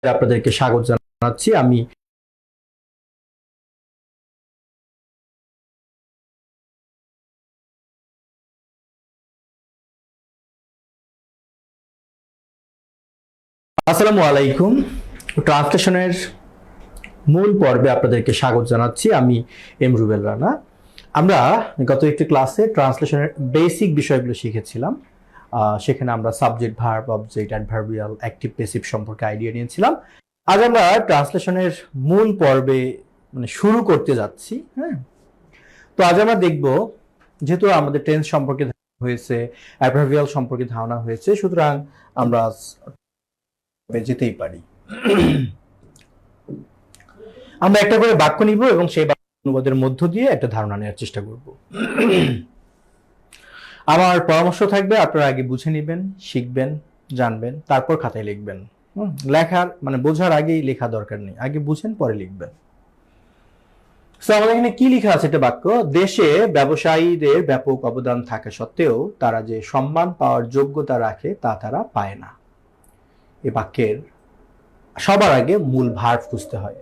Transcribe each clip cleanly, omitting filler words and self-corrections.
আপনাদেরকে স্বাগত জানাচ্ছি। আমি আসসালামু আলাইকুম। ট্রান্সলেশনের মূল পর্বে আপনাদেরকে স্বাগত জানাচ্ছি। আমি রুবেল রানা। আমরা গত একটি ক্লাসে ট্রান্সলেশনের বেসিক বিষয়গুলো শিখেছিলাম। সেখানে আমরা subject, verb, object, adverbial, active, passive সম্পর্কে আইডিয়া নিয়েছিলাম। আজ আমরা ট্রান্সলেশনের মূল পর্বে শুরু করতে যাচ্ছি। হ্যাঁ, তো আজ আমরা দেখব, যেহেতু আমাদের টেন্স সম্পর্কে হয়েছে, অ্যাডভার্বিয়াল সম্পর্কে ধারণা হয়েছে, সুতরাং আমরা যেতেই পারি। আমরা একটা করে বাক্য নিব এবং সেই বাক্য অনুবাদের মধ্য দিয়ে একটা ধারণা নেওয়ার চেষ্টা করব। আমার পরামর্শ থাকবে, আপনারা আগে বুঝে নেবেন, শিখবেন, জানবেন, তারপর খাতায় লিখবেন। লেখার বোঝার আগেই লেখা দরকার নেই, আগে বুঝেন পরে লিখবেন। আমাদের এখানে কি লেখা আছে? একটা বাক্য, দেশে ব্যবসায়ীদের ব্যাপক অবদান থাকা সত্ত্বেও তারা যে সম্মান পাওয়ার যোগ্যতা রাখে তা তারা পায় না। এই বাক্যের সবার আগে মূল ভার্ব খুঁজতে হয়।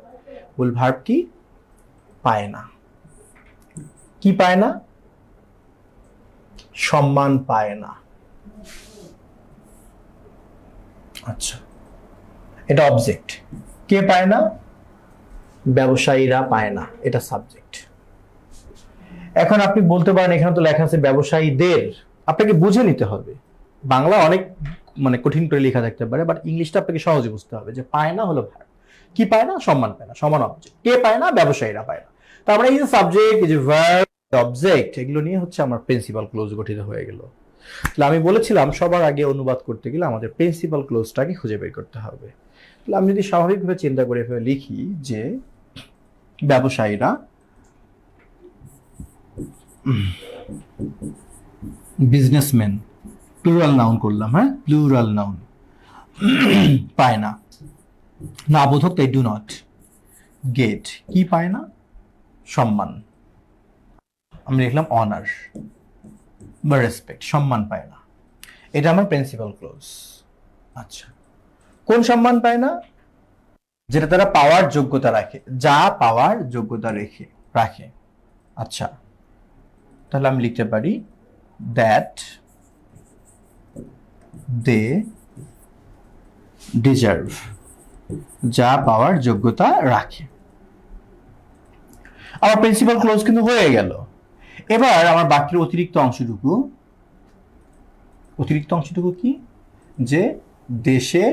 মূল ভার্ব কি? পায় না। কি পায় না? সম্মান পায় না। আচ্ছা, এটা অবজেক্ট। কে পায় না? ব্যবসায়ীরা পায় না, এটা সাবজেক্ট। এখন আপনি বলতে পারেন এখানে তো লেখা আছে ব্যবসায়ীদের, আপনাকে বুঝে নিতে হবে। বাংলা অনেক কঠিন করে লেখা থাকতে পারে, বাট ইংলিশটা আপনাকে সহজে বুঝতে হবে যে পায় না হলো ভার্ব। কি পায় না? সম্মান পায় না, সমান অবজেক্ট। কে পায় না? ব্যবসায়ীরা পায় না। তারপরে এই যে সাবজেক্ট, এই যে ভার্ব, অবজেক্ট, এগুলো নিয়ে হচ্ছে আমার প্রিন্সিপাল ক্লোজ গঠিত হয়ে গেল। তাহলে আমি বলেছিলাম সবার আগে অনুবাদ করতে গেলে আমাদের প্রিন্সিপাল ক্লোজটাকে খুঁজে বের করতে হবে। তাহলে আমি যদি স্বাভাবিকভাবে চিন্তা করে লিখি যে ব্যবসায়ীরা বিজনেসম্যান, প্লুরাল নাউন করলাম, হ্যাঁ, প্লুরাল নাউন, পায় না, না বোধক, তাই ডু নট গেট। কি পায় না? সম্মান। আমি লিখলাম অনার বা রেসপেক্ট, সম্মান পায় না। এটা আমার প্রিন্সিপাল ক্লোজ। আচ্ছা, কোন সম্মান পায় না? যেটা তারা পাওয়ার যোগ্যতা রাখে, যা পাওয়ার যোগ্যতা রাখে। আচ্ছা, তাহলে আমি লিখতে পারি দ্যাট দে ডিজার্ভ, যা পাওয়ার যোগ্যতা রাখে। আমার প্রিন্সিপাল ক্লোজ কিন্তু হয়ে গেল। এবার আমার বাক্যের অতিরিক্ত অংশটুকু কি? যে দেশে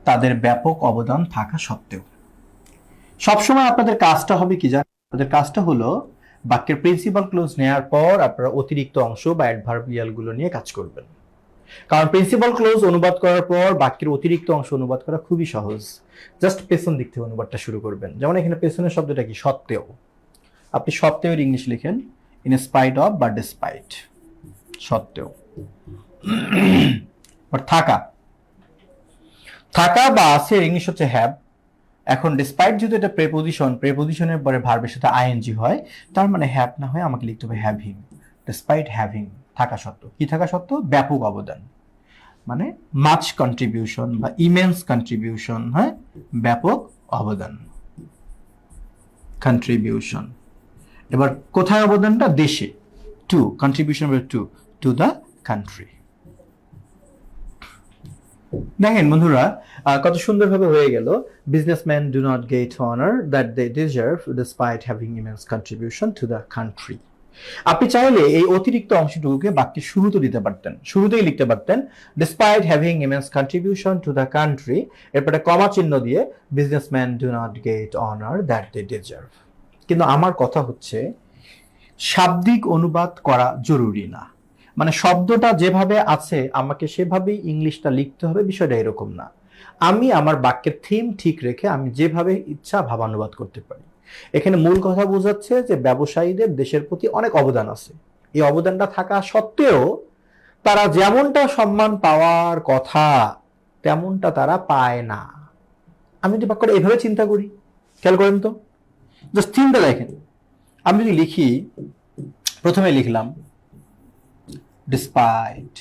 তাদের ব্যাপক অবদান থাকা সত্ত্বেও। সবসময় আপনাদের কাজটা হবে কি জানেন? আপনাদের কাজটা হলো বাক্যের প্রিন্সিপাল ক্লোজ নেওয়ার পর আপনারা অতিরিক্ত অংশ বা অ্যাডভার্বিয়াল গুলো নিয়ে কাজ করবেন। কারণ প্রিন্সিপাল ক্লোজ অনুবাদ করার পর বাক্যের অতিরিক্ত অংশ অনুবাদ করা খুবই সহজ। জাস্ট পেছন দিক থেকে অনুবাদটা শুরু করবেন। যেমন এখানে পেছনের শব্দটা কি? সত্ত্বেও। আপনি সত্ত্বেও ইংলিশ লিখেন ইন স্পাইট অফ বা ডিসপাইট, সত্ত্বেও। থাকা, থাকা বা আছে ইংলিশ হচ্ছে হ্যাভ। এখন ডিসপাইট যেহেতু এটা প্রেপোজিশনের পরে ভার্বের সাথে আইএনজি হয়, তার মানে হ্যাভ না হয় আমাকে লিখতে হবে হ্যাভিং। ডিসপাইট হ্যাভিং, থাকা সত্ত্বেও। কি থাকা সত্ত্বেও? ব্যাপক অবদান, মানে মাচ কন্ট্রিবিউশন বা ইমেন্স কন্ট্রিবিউশন। হ্যাঁ, ব্যাপক অবদান, কন্ট্রিবিউশন। এবার কোথায় অবদানটা? দেশে। To, contribution to the country. দেখেন বন্ধুরা, কত সুন্দরভাবে হয়ে গেল। Businessman do not get honour that they deserve despite having immense contribution to the country. আপনি চাইলে এই অতিরিক্ত অংশটুকুকে বাক্যের শুরুতে দিতে পারতেন, শুরুতেই লিখতে পারতেন despite having immense contribution to the country, এরপরে কমা চিহ্ন দিয়ে businessman do not get honour that they deserve. কিন্তু আমার কথা হচ্ছে শাব্দিক অনুবাদ করা জরুরি না। শব্দটা যেভাবে আছে আমাকে সেভাবেই ইংলিশটা লিখতে হবে, বিষয়টা এরকম না। আমি আমার বাক্যের থিম ঠিক রেখে আমি যেভাবে ইচ্ছা ভাবানুবাদ করতে পারি। এখানে মূল কথা বোঝাচ্ছে যে ব্যবসায়ীদের দেশের প্রতি অনেক অবদান আছে। এই অবদানটা থাকা সত্ত্বেও তারা যেমনটা সম্মান পাওয়ার কথা তেমনটা তারা পায় না। আমি যদি বাক্যটা এভাবে চিন্তা করি, খেয়াল করেন তো, জাস্ট থিমটা দেখেন। আমি যদি লিখি, প্রথমে লিখলাম despite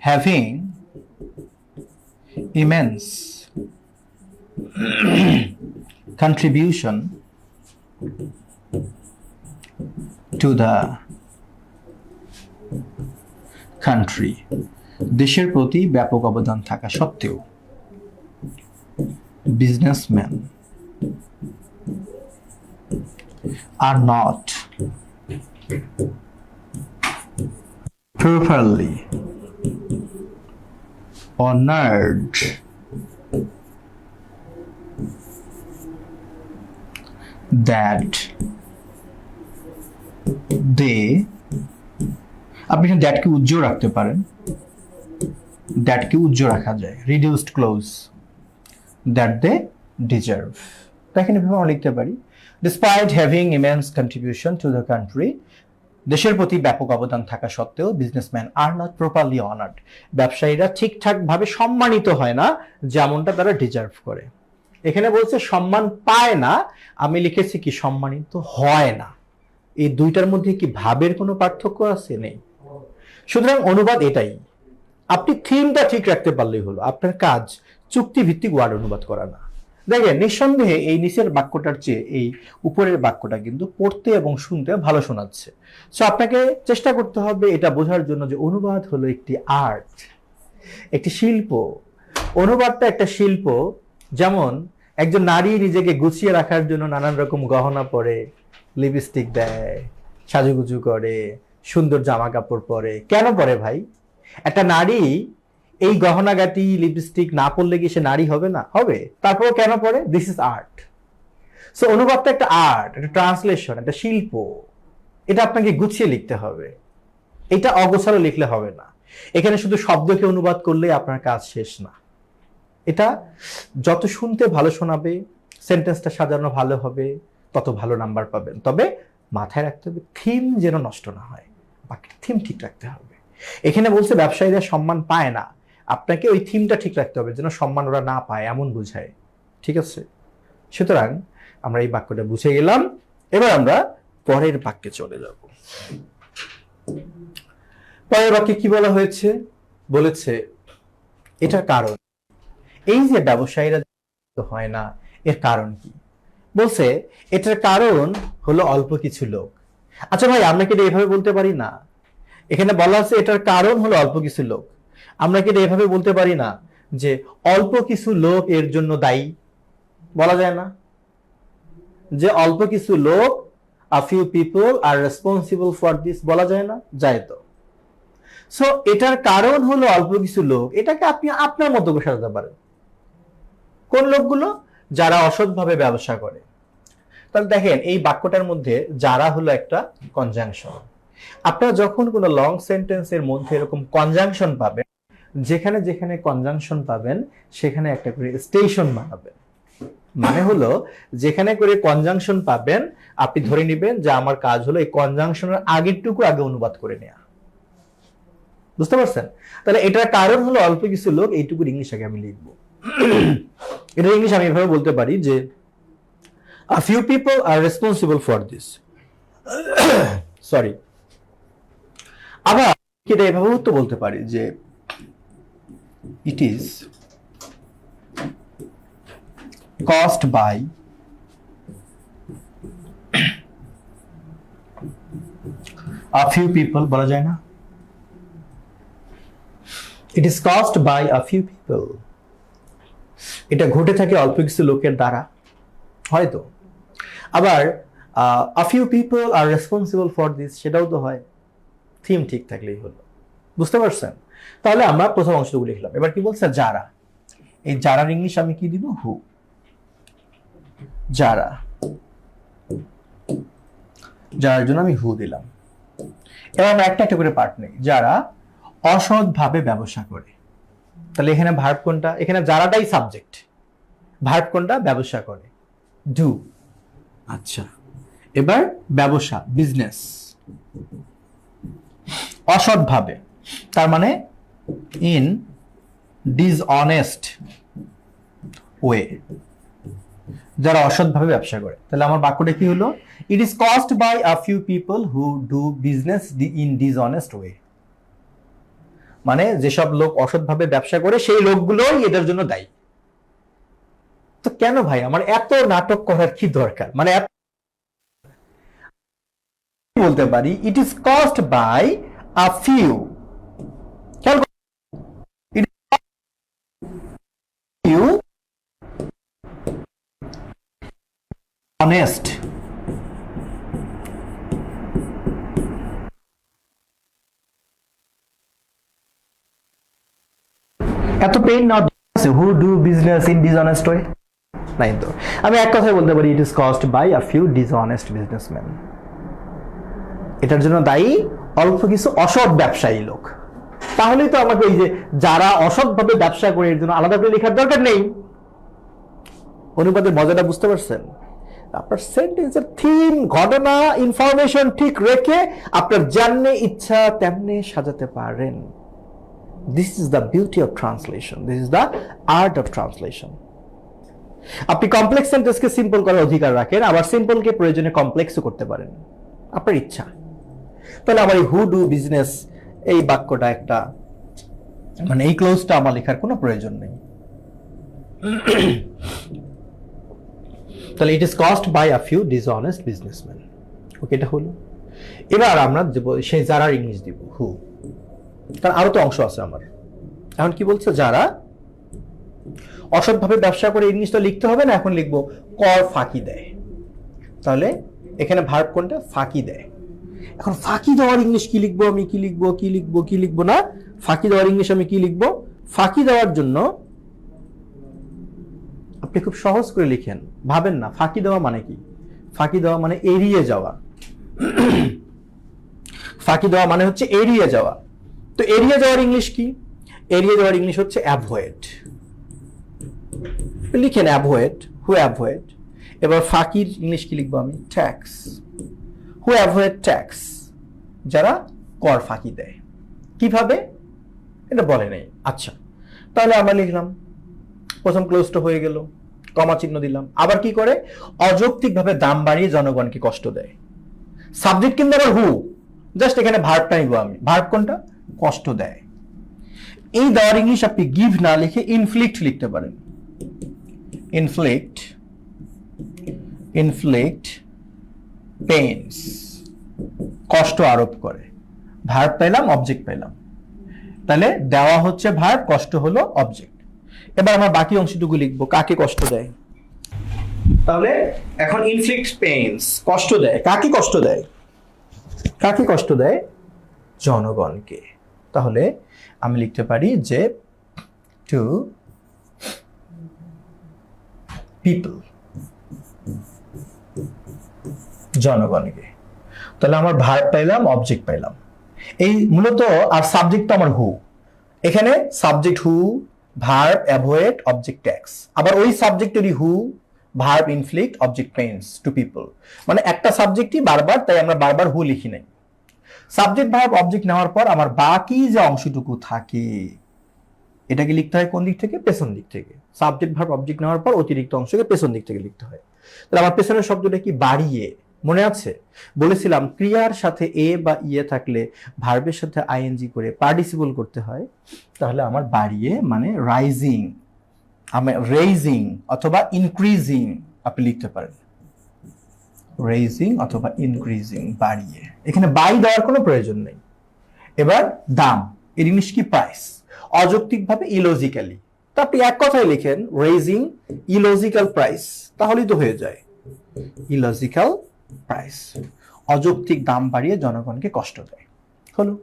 having immense contribution to the country, দেশের প্রতি ব্যাপক অবদান থাকা সত্ত্বেও businessmen are not properly honored that they, আপনি দ্যাটকে উজ্জ্বল রাখতে পারেন, দ্যাটকে উজ্জ্বল রাখা যায়, reduced close, that they deserve. দেখেন এভাবে আমরা লিখতে পারি, despite having immense contribution to the country, দেশের প্রতি ব্যাপক অবদান থাকা সত্ত্বেও businessman are not properly honoured, ব্যবসায়ীরা ঠিকঠাক ভাবে সম্মানিত হয় না যেমনটা তারা ডিজার্ভ করে। এখানে বলছে সম্মান পায় না, আমি লিখেছি কি সম্মানিত হয় না। এই দুইটার মধ্যে কি ভাবের কোনো পার্থক্য আছে? নেই। সুতরাং অনুবাদ এটাই, আপনি থিমটা ঠিক রাখতে পারলেই হলো, আপনার কাজ চুক্তিভিত্তিক ওয়ার্ড অনুবাদ করা না। দেখেন নিঃসন্দেহে এই নিচের বাক্যটার চেয়ে এই উপরের বাক্যটা কিন্তু পড়তে এবং শুনতে ভালো শোনাচ্ছে। সো আপনাকে চেষ্টা করতে হবে এটা বোঝার জন্য যে অনুবাদ হলো একটি আর্ট, একটি শিল্প। অনুবাদটা একটা শিল্প। যেমন একজন নারী নিজেকে গুছিয়ে রাখার জন্য নানান রকম গহনা পরে, লিপস্টিক দেয়, সাজুগুজু করে, সুন্দর জামা কাপড় পরে। কেন পরে ভাই? একটা নারী এই গহনাগাটি লিপস্টিক না পরলে কি সে নারী হবে না? হবে। তারপরে কেন পরে? This is art. সো অনুবাদটা একটা আর্ট, একটা ট্রান্সলেশন, একটা শিল্প। এটা আপনাকে গুছিয়ে লিখতে হবে, এটা অগোছালো লিখলে হবে না। এখানে শুধু শব্দকে অনুবাদ করলে আপনার কাজ শেষ না। এটা যত শুনতে ভালো শোনাবে, সেন্টেন্সটা সাজানো ভালো হবে, তত ভালো নাম্বার পাবেন। তবে মাথায় রাখতে হবে থিম যেন নষ্ট না হয়, বাকি থিম ঠিক রাখতে হবে। এখানে বলছে ব্যবসায়ীরা সম্মান পায় না, আপনাকে ওই থিমটা ঠিক রাখতে হবে যেন সম্মান ওরা না পায় এমন বোঝায়। ঠিক আছে? সুতরাং আমরা এই বাক্যটা বুঝে গেলাম। এবার আমরা পরের বাক্যে চলে যাব। পরের বাক্যে কি বলা হয়েছে? বলেছে এটার কারণ, এই যে ব্যবসায়ীরা হয় না এর কারণ কি? বলছে এটার কারণ হলো অল্প কিছু লোক। আচ্ছা ভাই, আমরা কি এটা এভাবে বলতে পারি না? এখানে বলা আছে এটার কারণ হলো অল্প কিছু লোক। আমরা কি এটা এভাবে বলতে পারি না যে অল্প কিছু লোক এর জন্য দায়ী? বলা যায় না যে অল্প কিছু লোক, a few people are responsible for this? বলা যায় না? যায় তো। সো এটার কারণ হলো অল্প কিছু লোক, এটাকে আপনি আপনার মতো করে সাজাতে পারেন। কোন লোকগুলো? যারা অসৎভাবে ব্যবসা করে। তাহলে দেখেন এই বাক্যটার মধ্যে যারা হলো একটা কনজাংশন। আপনারা যখন কোনো লং সেন্টেন্সের মধ্যে এরকম কনজাংশন পাবেন, যেখানে যেখানে কনজাংশন পাবেন সেখানে একটা করে স্টেশন বানাবেন। মানে হলো যেখানে করে কনজাংশন পাবেন আপনি ধরে নেবেন যে আমার কাজ হলো এই কনজাংশনের আগেরটুকু আগে অনুবাদ করে নেওয়া। বুঝতে পারছেন? তাহলে এটার কারণ হলো অল্প কিছু লোক, এইটুকুর ইংলিশ আগে আমি লিখবো। এটা ইংলিশ আমি এভাবে বলতে পারি যে a few people are responsible for this. Sorry. আবার এটা এভাবেও তো বলতে পারি যে it is caused by a few people, বলা যায় না? It is caused by a few people. এটা ঘটে থাকে অল্প কিছু লোকের দ্বারা, হয়তো। আবার a few people are responsible for this, সেটাও তো হয়। থিম ঠিক থাকলেই হলো। বুঝতে পারছেন? তাহলে আমরা প্রথম অংশটুকু লিখলাম। এবার কি বলছে? যারা। এই যারার ইংলিশ আমি কি দিব? হু। যারা, যার জন্য আমি হু দিলাম। এবার আমরা একটা একটা করে পার্ট নেই। যারা অসৎভাবে ব্যবসা করে। তাহলে এখানে ভার্ব কোনটা? এখানে যারাটাই সাবজেক্ট, ভার্ব কোনটা? ব্যবসা করে, ডু। আচ্ছা, এবার ব্যবসা, বিজনেস। অসৎভাবে তার মানে ইন ডিসঅনেস্ট ওয়ে, যারা অসৎভাবে ব্যবসা করে। তাহলে আমার বাক্যটা কি হলো? It is caused by a few people who do business in dishonest way. মানে যেসব লোক অসৎভাবে ব্যবসা করে সেই লোকগুলোই এদের জন্য দায়ী। তো কেন ভাই আমার এত নাটক করার কি দরকার, মানে বলতে পারি it is cost by a few, few honest, এত পেইন না who do business in dishonest way, নাই তো। আমি এক কথায় বলতে পারি it is cost by a few dishonest businessman. এটার জন্য দায়ী অল্প কিছু অসৎ ব্যবসায়ী লোক। তাহলেই তো আমাকে এই যে যারা অসৎভাবে ব্যবসা করে এর জন্য আলাদা করে লেখার দরকার নেই। অনুবাদের মজাটা বুঝতে পারছেন? আপনার সেন্টেন্সের থিম, ঘটনা, ইনফরমেশন ঠিক রেখে আপনার যেমনে ইচ্ছা তেমনে সাজাতে পারেন। This is the beauty of translation, this is the art of translation. আপনি কমপ্লেক্স সেন্টেন্সকে সিম্পল করার অধিকার রাখেন, আবার সিম্পলকে প্রয়োজনে কমপ্লেক্সও করতে পারেন, আপনার ইচ্ছা। তাহলে আমার এই হু ডু বিজনেস এই বাক্যটা একটা, মানে এই ক্লোজটা আমার লেখার কোনো প্রয়োজন নেই। তাহলে it is cost by a few dishonest businessman. Okay, এটা হলো। এবার আমরা সেই যারার ইংলিশ দিব হু, কারণ আরো তো অংশ আছে আমার। এখন কি বলছে? যারা অসৎভাবে ব্যবসা করে, ইংলিশটা লিখতে হবে না, এখন লিখবো কর ফাঁকি দেয়। তাহলে এখানে ভার্ব কোনটা? ফাঁকি দেয়। এখন ফাঁকি দেওয়ার ইংলিশ কি লিখবো? আমি কি লিখবো, কি লিখবো, কি লিখবো না? ফাঁকি দেওয়ার ইংলিশ আমি কি লিখবো? ফাঁকি দেওয়ার জন্য আপনি খুব সহজ করে লিখেন, ভাবেন না ফাঁকি দেওয়া মানে কি। ফাঁকি দেওয়া মানে এড়িয়ে যাওয়া। ফাঁকি দেওয়া মানে হচ্ছে এড়িয়ে যাওয়া। তো এড়িয়ে যাওয়ার ইংলিশ কি? এড়িয়ে যাওয়ার ইংলিশ হচ্ছে অ্যাভয়েড। লিখেন অ্যাভয়েড, হু অ্যাভয়েড। এবার ফাঁকির ইংলিশ কি লিখবো আমি? ট্যাক্স। হু অ্যাভয়েড ট্যাক্স, যারা কর ফাঁকি দেয়। কিভাবে এটা বলে নাই। আচ্ছা, তাহলে আমরা লিখলাম, প্রথম ক্লোজটা হয়ে গেল, কমা চিহ্ন দিলাম। আবার কি করে? অযৌক্তিকভাবে দাম বাড়িয়ে জনগণকে কষ্ট দেয়। সাবজেক্ট কিন্তু আবার হু, জাস্ট এখানে ভার্বটা নিব আমি। ভার্ব কোনটা? কষ্ট দেয়। এই দেওয়ার ইংলিশ আপনি গিভ না লিখে ইনফ্লিক্ট লিখতে পারেন। ইনফ্লিক্ট, ইনফ্লিক্ট পেইনস, কষ্ট আরোপ করে। ভার্ব পেলাম, অবজেক্ট পেলাম। তাহলে দেওয়া হচ্ছে ভার্ব, কষ্ট হলো অবজেক্ট। এবার আমরা বাকি অংশটুকু লিখবো, কাকে কষ্ট দেয়। তাহলে এখন ইনফ্লিক্ট পেইনস, কষ্ট দেয়। কাকে কষ্ট দেয়? কাকে কষ্ট দেয়? জনগণকে। তাহলে আমি লিখতে পারি যে টু পিপল, জনগণকে। তাহলে আমার ভার্ব পাইলাম, অবজেক্ট পাইলাম। এই মূলত, আর সাবজেক্ট তো আমার হু। এখানে subject who, verb avoid, object tax. আবার ওই সাবজেক্টেরই who, verb inflict, object pains to people. মানে একটা সাবজেক্টই বারবার, তাই আমরা বারবার হু লিখি নাই। সাবজেক্ট ভার্ব অবজেক্ট নেওয়ার পর আমার বাকি যে অংশটুকু থাকে এটাকে লিখতে হয় কোন দিক থেকে? পেছন দিক থেকে। সাবজেক্ট ভার্ব অবজেক্ট নেওয়ার পর অতিরিক্ত অংশকে পেছন দিক থেকে লিখতে হয়। তাহলে আমার পেছনের শব্দটা কি? বাড়িয়ে। মনে আছে বলেছিলাম ক্রিয়ার সাথে এ বা ইয়ে থাকলে ভার্বের সাথে আইএনজি করে পার্টিসিপল করতে হয়। তাহলে আমার বাড়িয়ে মানে রাইজিং, আমি রেইজিং অথবা ইনক্রিজিং আপনি লিখতে পারেন। রেইজিং অথবা ইনক্রিজিং, বাড়িয়ে। এখানে বাই দেওয়ার কোনো প্রয়োজন নেই। এবার দাম, এর ইংলিশ কি? প্রাইস। অযৌক্তিকভাবে ইলজিক্যালি, তা আপনি এক কথায় লিখেন রেইজিং ইলজিক্যাল প্রাইস, তাহলেই তো হয়ে যায়। ইলজিক্যাল প্রাইস, অযৌক্তিক দাম বাড়িয়ে জনগণকে কষ্ট দেয়। হলো।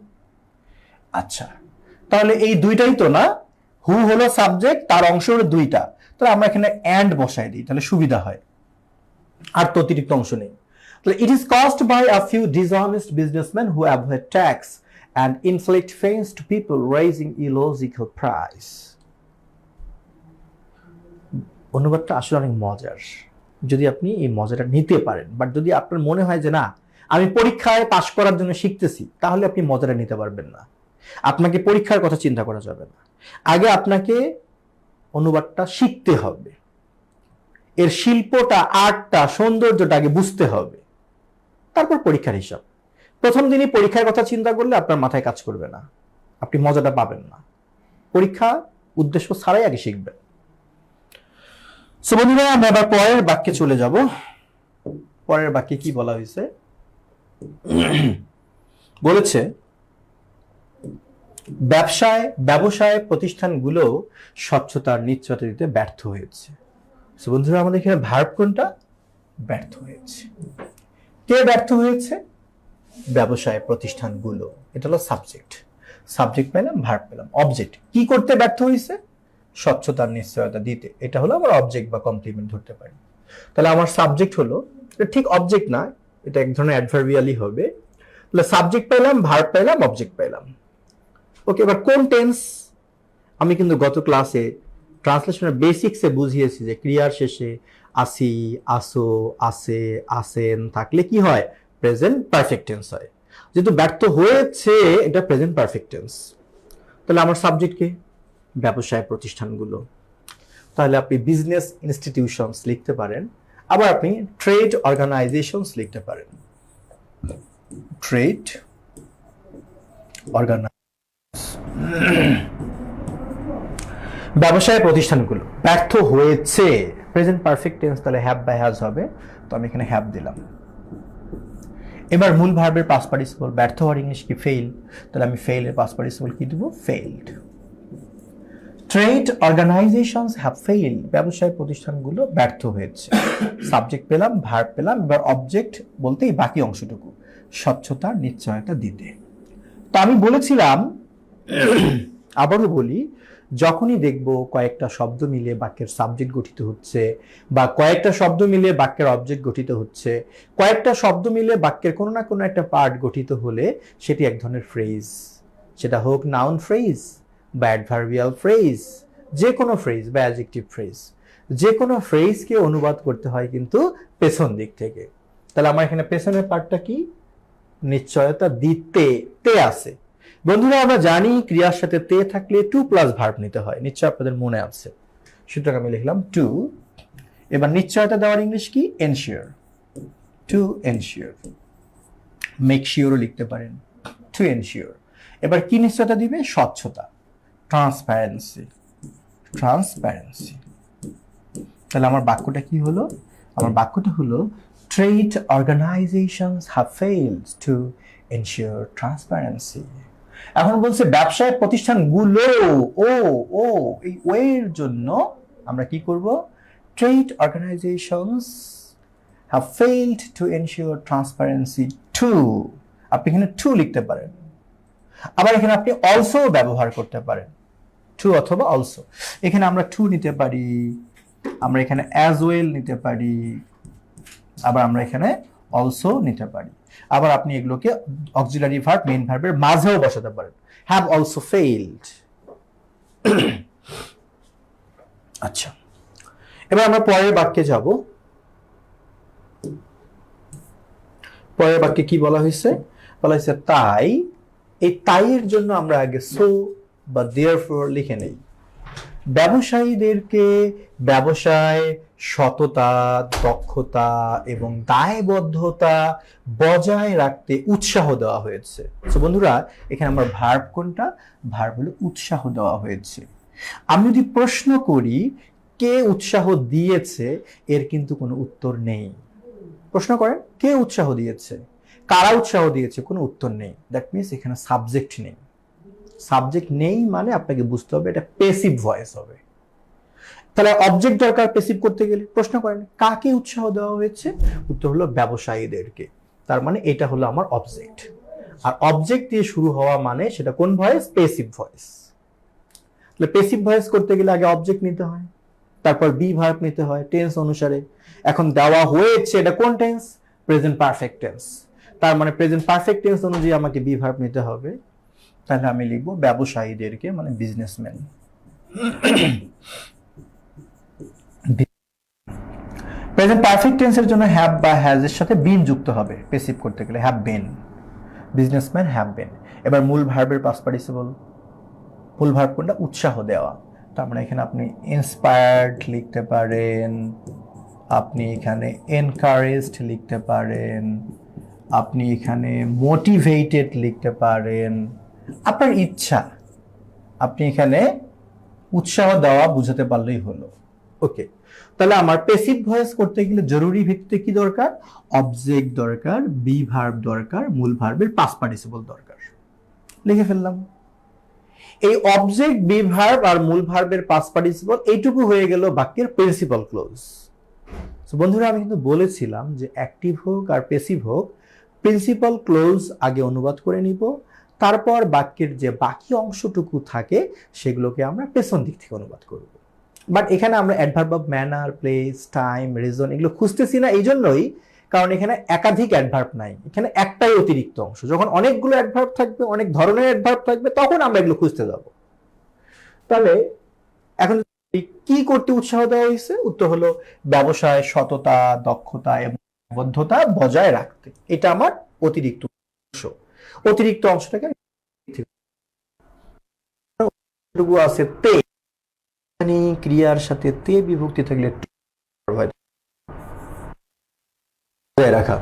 আচ্ছা, তাহলে এই দুইটাই তো না, হু হলো সাবজেক্ট, তার অংশ হলো দুইটা। তাহলে আমরা এখানে অ্যান্ড বসাই দিই, তাহলে সুবিধা হয়, আর তো অতিরিক্ত অংশ নেই। তাহলে it is cost by a few dishonest businessman who avoid tax and inflict pains to people raising illogical price. অনুবাদটা আসলে অনেক মজার, যদি আপনি এই মজাটা নিতে পারেন। বাট যদি আপনার মনে হয় যে না আমি পরীক্ষায় পাশ করার জন্য শিখতেছি, তাহলে আপনি মজাটা নিতে পারবেন না। আপনাকে পরীক্ষার কথা চিন্তা করা যাবে না। আগে আপনাকে অনুবাদটা শিখতে হবে, এর শিল্পটা, আর্টটা, সৌন্দর্যটা আগে বুঝতে হবে, তারপর পরীক্ষার হিসাব। প্রথম দিনই পরীক্ষার কথা চিন্তা করলে আপনার মাথায় কাজ করবে না, আপনি মজাটা পাবেন না। পরীক্ষা উদ্দেশ্য ছাড়াই আগে শিখবেন। সো বন্ধুরা, আমরা আবার পরের বাক্যে চলে যাব। পরের বাক্যে কি বলা হয়েছে? বলেছে ব্যবসায় প্রতিষ্ঠানগুলো স্বচ্ছতার নিশ্চয়তা দিতে ব্যর্থ হয়েছে। সো বন্ধুরা, আমাদের এখানে ভার্ব কোনটা? ব্যর্থ হয়েছে। কে ব্যর্থ হয়েছে? ব্যবসায় প্রতিষ্ঠানগুলো। এটা হলো সাবজেক্ট পেলাম, ভার্ব পেলাম। অবজেক্ট কি করতে ব্যর্থ হয়েছে? স্বচ্ছতার নিশ্চয়তা দিতে। এটা হলো আমার অবজেক্ট বা কমপ্লিমেন্ট ধরতে পারি। তাহলে আমার সাবজেক্ট হলো, এটা ঠিক অবজেক্ট না, এটা এক ধরনের অ্যাডভার্বিয়ালই হবে। তাহলে সাবজেক্ট পেলাম, ভার্ব পেলাম, অবজেক্ট পেলাম। ওকে, এবার কোন টেন্স? আমি কিন্তু গত ক্লাসে ট্রান্সলেশনের বেসিক্সে বুঝিয়েছি যে ক্রিয়ার শেষে আসি, আসো, আসে, আসেন থাকলে কি হয়? প্রেজেন্ট পারফেক্ট টেন্স হয়। যেহেতু ব্যর্থ হয়েছে, এটা প্রেজেন্ট পারফেক্ট টেন্স। তাহলে আমার সাবজেক্ট কে? ব্যবসায় প্রতিষ্ঠানগুলো। তাহলে আপনি বিজনেস ইনস্টিটিউশনস লিখতে পারেন, আবার আপনি ট্রেড অর্গানাইজেশনস লিখতে পারেন। ট্রেড অর্গানাইজেশন, ব্যবসায় প্রতিষ্ঠানগুলো ব্যর্থ হয়েছে, প্রেজেন্ট পারফেক্ট টেন্স, তাহলে হ্যাভ বা হ্যাজ হবে। তো আমি এখানে হ্যাভ দিলাম। এবার মূল ভার্বের পাস্ট পার্টিসিপল, ব্যর্থ হওয়ার ইংলিশ কি? ফেইল। তাহলে আমি ফেইলের পাস্ট পার্টিসিপল কি দেব? Failed. Trade organisations have failed, ব্যবসায় প্রতিষ্ঠানগুলো ব্যর্থ হয়েছে। সাবজেক্ট পেলাম, ভার্ব পেলাম, এবার অবজেক্ট বলতে এই বাকি অংশটুকু, স্বচ্ছতার নিশ্চয়তা দিতে। তো আমি বলেছিলাম, আবারও বলি, যখনই দেখব কয়েকটা শব্দ মিলে বাক্যের সাবজেক্ট গঠিত হচ্ছে, বা কয়েকটা শব্দ মিলে বাক্যের অবজেক্ট গঠিত হচ্ছে, কয়েকটা শব্দ মিলে বাক্যের কোনো না কোনো একটা পার্ট গঠিত হলে সেটি এক ধরনের ফ্রেজ। সেটা হোক নাউন ফ্রেজ বা অ্যাডভার্বিয়াল ফ্রেজ, যে কোনো ফ্রেজ বা অ্যাডজেক্টিভ ফ্রেজ, যে কোনো ফ্রেজকে অনুবাদ করতে হয় কিন্তু পেছন দিক থেকে। তাহলে আমার এখানে পেছনের পার্টটা কি? নিশ্চয়তা দিতে, তে আছে। বন্ধুরা, আমরা জানি ক্রিয়ার সাথে তে থাকলে টু প্লাস ভার্ব নিতে হয়, নিশ্চয় আপনাদের মনে আছে। সুতরাং আমি লিখলাম টু। এবার নিশ্চয়তা দেওয়ার ইংলিশ কি? এনশিওর। To ensure. মেক শিওরও লিখতে পারেন, টু এনশিওর। এবার কি নিশ্চয়তা দিবে? স্বচ্ছতা, ট্রান্সপারেন্সি। ট্রান্সপারেন্সি। তাহলে আমার বাক্যটা কি হলো? আমার বাক্যটা হলো trade organisations have failed to ensure transparency. এখন বলছে ব্যবসায় প্রতিষ্ঠানগুলো, ও এই ওয়ের জন্য আমরা কি করব? Trade organisations have failed to ensure transparency too. আপনি এখানে টু লিখতে পারেন, আবার এখানে আপনি অলসো ব্যবহার করতে পারেন, টু অথবা অলসো। এখানে আমরা টু নিতে পারি, আমরা এখানে অ্যাজ ওয়েল নিতে পারি, আবার আমরা এখানে অলসো নিতে পারি। আবার আপনি এগুলোকে অক্সিলারি ভার্ব মেইন ভার্বের মাঝেও বসাতে পারেন, হ্যাভ অলসো ফেইলড। আচ্ছা, এবার আমরা পরের বাক্যে যাব। পরের বাক্যে কি বলা হয়েছে? বলা হয়েছে তাই। এই তাইয়ের জন্য আমরা আগে সো বা দেয়ারফর লিখে নেই। ব্যবসায়ীদেরকে ব্যবসায় সততা, দক্ষতা এবং দায়বদ্ধতা বজায় রাখতে উৎসাহ দেওয়া হয়েছে। তো বন্ধুরা, এখানে আমার ভার্ব কোনটা? ভার্ব হলো উৎসাহ দেওয়া হয়েছে। আমি যদি প্রশ্ন করি কে উৎসাহ দিয়েছে, এর কিন্তু কোনো উত্তর নেই। প্রশ্ন করেন কে উৎসাহ দিয়েছে, কারা উৎসাহ দিয়েছে, কোনো উত্তর নেই। দ্যাট মিনস এখানে সাবজেক্ট নেই। সাবজেক্ট নেই মানে আপনাকে বুঝতে হবে এটা প্যাসিভ ভয়েস হবে। তাহলে অবজেক্ট দরকার প্যাসিভ করতে গেলে। প্রশ্ন করেন কাকে উৎসাহ দেওয়া হয়েছে, উত্তর হলো ব্যবসায়ীদেরকে। তার মানে এটা হলো আমার অবজেক্ট। আর অবজেক্ট দিয়ে শুরু হওয়া মানে সেটা কোন ভয়েস? Passive voice. তাহলে প্যাসিভ ভয়েস করতে গেলে আগে অবজেক্ট নিতে হয়, তারপর বি ভার্ব নিতে হয় টেন্স অনুসারে। এখন দেওয়া হয়েছে, এটা কোন টেন্স? Present perfect tense. তার মানে প্রেজেন্ট পারফেক্ট টেন্স অনুযায়ী আমাকে বি ভার্ব নিতে হবে। তাহলে আমি লিখবো ব্যবসায়ীদেরকে, মানে বিজনেসম্যান। প্রেজেন্ট পারফেক্ট টেন্সের জন্য হ্যাভ বা হ্যাজ এর সাথে বিন যুক্ত হবে প্যাসিভ করতে গেলে, হ্যাভ বিন, বিজনেসম্যান হ্যাভ বিন। এবার মূল ভার্বের পাস্ট পার্টিসিপল, মূল ভার্ব কোনটা? উৎসাহ দেওয়া। তার মানে এখানে আপনি ইন্সপায়ার্ড লিখতে পারেন, আপনি এখানে এনকারেজড লিখতে পারেন, আপনি এখানে মোটিভেটেড লিখতে পারেন, আপনার ইচ্ছা। আপনি এখানে উৎসাহ দেওয়া বুঝাতে পারলেই হলো। ওকে, তাহলে আমার প্যাসিভ ভয়েস করতে গেলে জরুরি ভিত্তিতে কি দরকার? অবজেক্ট দরকার, বি ভার্ব দরকার, মূল ভার্বের পাস্ট পার্টিসিপল দরকার। লিখে ফেললাম। এই অবজেক্ট, বি ভার্ব আর মূল ভার্বের পাস্ট পার্টিসিপল, এইটুকু হয়ে গেল বাক্যের প্রিন্সিপাল ক্লোজ। বন্ধুরা, আমি কিন্তু বলেছিলাম যে অ্যাক্টিভ হোক আর প্যাসিভ হোক, প্রিন্সিপাল ক্লোজ আগে অনুবাদ করে নিব, তারপর বাক্যের যে বাকি অংশটুকু থাকে সেগুলোকে আমরা পেছন দিক থেকে অনুবাদ করব। বাট এখানে আমরা adverb of manner, place, time, reason এগুলো খুঁজতেছি না, এই জন্যই কারণ এখানে একাধিক অ্যাডভার্ব নাই, এখানে একটাই অতিরিক্ত অংশ। যখন অনেকগুলো অ্যাডভার্ব থাকবে, অনেক ধরনের অ্যাডভার্ব থাকবে, তখন আমরা এগুলো খুঁজতে যাব। তাহলে এখন কি করতে উৎসাহ দেওয়া হয়েছে? উত্তর হলো ব্যবসায় সততা, দক্ষতা এবং দায়বদ্ধতা বজায় রাখতে। এটা আমার অতিরিক্ত অংশ। অতিরিক্ত অংশটাকে আছে তে, ক্রিয়ার সাথে তে বিভক্তি থাকলে রাখা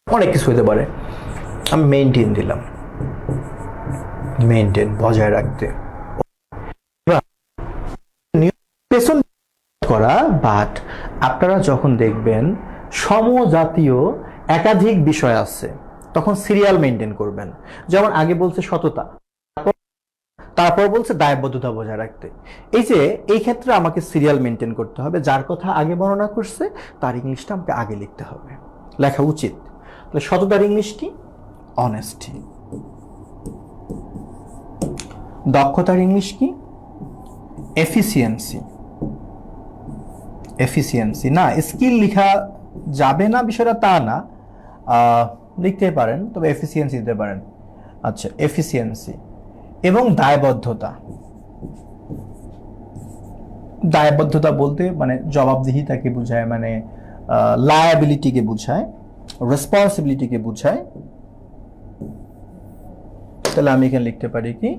অনেক কিছু হতে পারে। আমি মেইনটেইন দিলাম, মেইনটেইন বজায় রাখতে, পেছন করা। বাট আপনারা যখন দেখবেন সমজাতীয় একাধিক বিষয় আছে, তখন সিরিয়াল মেইনটেইন করবেন। যেমন আগে বলছে সততা, তারপর বলছে দায়বদ্ধতা বজায় রাখতে। এই যে এই ক্ষেত্রে আমাকে সিরিয়াল মেইনটেইন করতে হবে, যার কথা আগে বর্ণনা করছে তার ইংলিশটা আমাকে আগে লিখতে হবে, লেখা উচিত। তাহলে সততার ইংলিশ কি? অনেস্টি। দক্ষতার ইংলিশ কি? এফিসিয়েন্সি। এফিসিয়েন্সি না, স্কিল লেখা যাবে না বিষয়টা তা না, লিখতে পারেন, তবে এফিসিয়েন্সি দিতে পারেন। আচ্ছা, এফিসিয়েন্সি। এবং দায়বদ্ধতা। দায়বদ্ধতা বলতে মানে জবাবদিহিতাকে বোঝায়, মানে লায়াবিলিটিকে বোঝায়, রেসপন্সিবিলিটিকে বোঝায়। তাহলে আমি এখানে লিখতে পারি কি?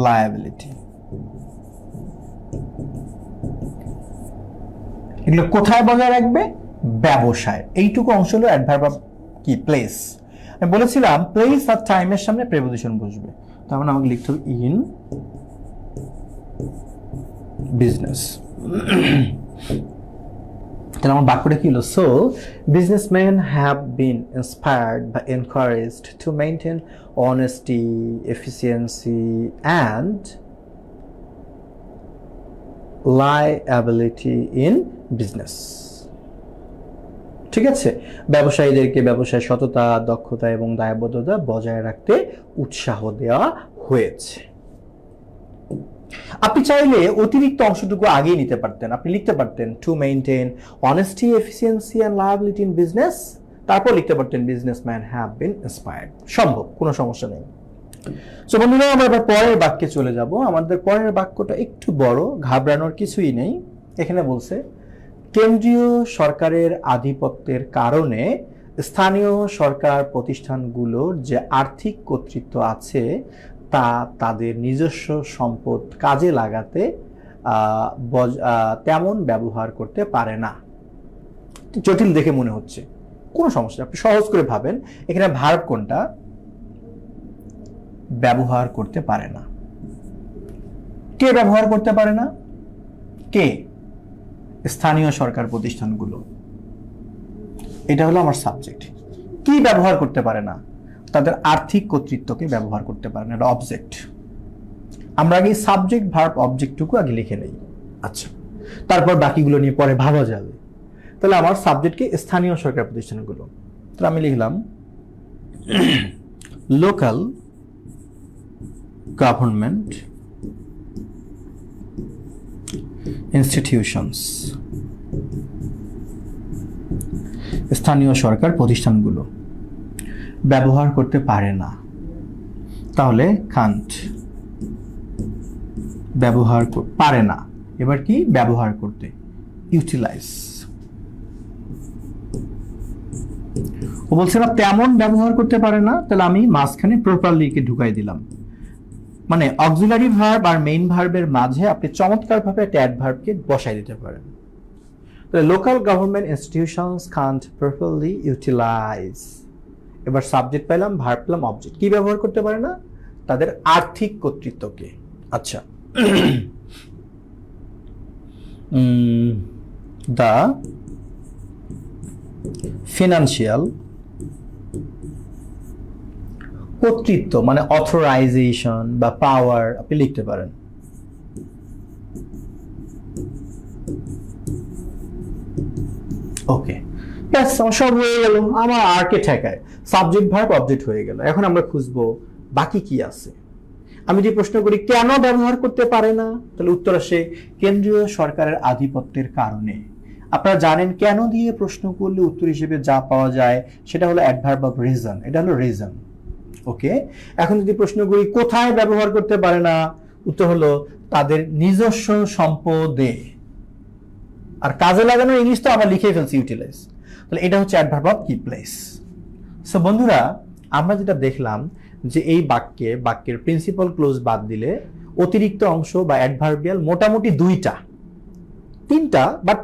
লায়াবিলিটি। এগুলো কোথায় বজায় রাখবে? ব্যবসায়। এইটুকু অংশ হলো অ্যাডভার্ব অফ কি? প্লেস। আমি বলেছিলাম প্লেস আর টাইমের সামনে প্রিপোজিশন বসবে, তার মানে আমাকে লিখতে হবে ইন বিজনেস। তাহলে আমার বাক্যটা কি হলো? So businessman have been inspired বা encouraged to maintain honesty, efficiency and liability in business. ঠিক আছে, ব্যবসায়ীদেরকে ব্যবসায় সততা, দক্ষতা এবং দায়বদ্ধতা বজায় রাখতে উৎসাহ দেওয়া হয়েছে। আপনি চাইলে অতিরিক্ত অংশটুকু আগেই নিতে পারতেন, আপনি লিখতে পারতেন two maintain honesty, efficiency and liability in business, তারপর লিখতে পারতেন বিজনেসম্যান হ্যাভ বিন ইন্সপায়ার্ড। সম্ভব, কোনো সমস্যা নেই। সো বন্ধুরা, আমরা এবার পরের বাক্যে চলে যাব। আমাদের পরের বাক্যটা একটু বড়, ঘাবড়ানোর কিছুই নেই। এখানে বলছে কেন্দ্রীয় সরকারের আধিপত্যের কারণে স্থানীয় সরকার প্রতিষ্ঠানগুলোর যে আর্থিক কর্তৃত্ব আছে তা তাদের নিজস্ব সম্পদ কাজে লাগাতে তেমন ব্যবহার করতে পারে না। জটিল দেখে মনে হচ্ছে, কোনো সমস্যা, আপনি সহজ করে ভাবেন। এখানে ভার্ব কোনটা? ব্যবহার করতে পারে না। কে ব্যবহার করতে পারে না? কে? স্থানীয় সরকার প্রতিষ্ঠানগুলো। এটা হলো আমার সাবজেক্ট। কি ব্যবহার করতে পারে না? তাদের আর্থিক কর্তৃত্বকে ব্যবহার করতে পারে না, এটা অবজেক্ট। আমরা আগে সাবজেক্ট, ভার্ব, অবজেক্টটুকু আগে লিখে নেই। আচ্ছা, তারপর বাকিগুলো নিয়ে পরে ভাবা যাবে। তাহলে আমার সাবজেক্টকে স্থানীয় সরকার প্রতিষ্ঠানগুলো। তাহলে আমি লিখলাম লোকাল গভর্নমেন্ট ইনস্টিটিউশনস, স্থানীয় সরকার প্রতিষ্ঠানগুলো ব্যবহার করতে পারে না। তাহলে কান্ট, ব্যবহার পারে না। এবার কি? ব্যবহার করতে, ইউটিলাইজ। ও বলছে না তেমন ব্যবহার করতে পারে না, তাহলে আমি মাঝখানে প্রপারলি কে ঢুকাই দিলাম। মানে অক্সিলারি ভার্ব আর মেইন ভার্বের মাঝে আপনি চমৎকারভাবে একটা অ্যাডভার্বকে বসাই দিতে পারেন। তাহলে local government institutions can't properly utilise. এবার সাবজেক্ট পেলাম, ভার্ব পেলাম, অবজেক্ট। কি ব্যবহার করতে পারে না? তাদের আর্থিক কর্তৃত্বকে। আচ্ছা, দ্য ফিনান্সিয়াল কর্তৃত্ব মানে অথরাইজেশন বা পাওয়ার আপনি লিখতে পারেন। ওকে, ব্যাস আমার সব হয়ে গেল, আমার আর কে ঠেকায়, সাবজেক্ট ভার্ব অবজেক্ট হয়ে গেল। এখন আমরা খুঁজবো বাকি কি আছে। আমি যে প্রশ্ন করি কেন ব্যবহার করতে পারে না, তাহলে উত্তর আসে কেন্দ্রীয় সরকারের আধিপত্যের কারণে। আপনারা জানেন কেন দিয়ে প্রশ্ন করলে উত্তর হিসেবে যা পাওয়া যায় সেটা হলো অ্যাডভার্ব অফ রিজন, এটা হলো রিজন। ওকে, এখন যদি প্রশ্ন করি কোথায় ব্যবহার করতে পারে না, উত্তর হলো তাদের নিজস্ব সম্পদে। আর কাজে লাগানোর ইংলিশ তো আমরা লিখে ফেলছি ইউটিলাইজ, তাহলে এটা হচ্ছে অ্যাডভার্ব অফ কি প্লেস। সো বন্ধুরা, আমরা যেটা দেখলাম যে এই বাক্যের প্রিন্সিপাল ক্লোজ বাদ দিলে অতিরিক্ত অংশ বা অ্যাডভার্বিয়াল মোটামুটি দুইটা, তিনটা, বাট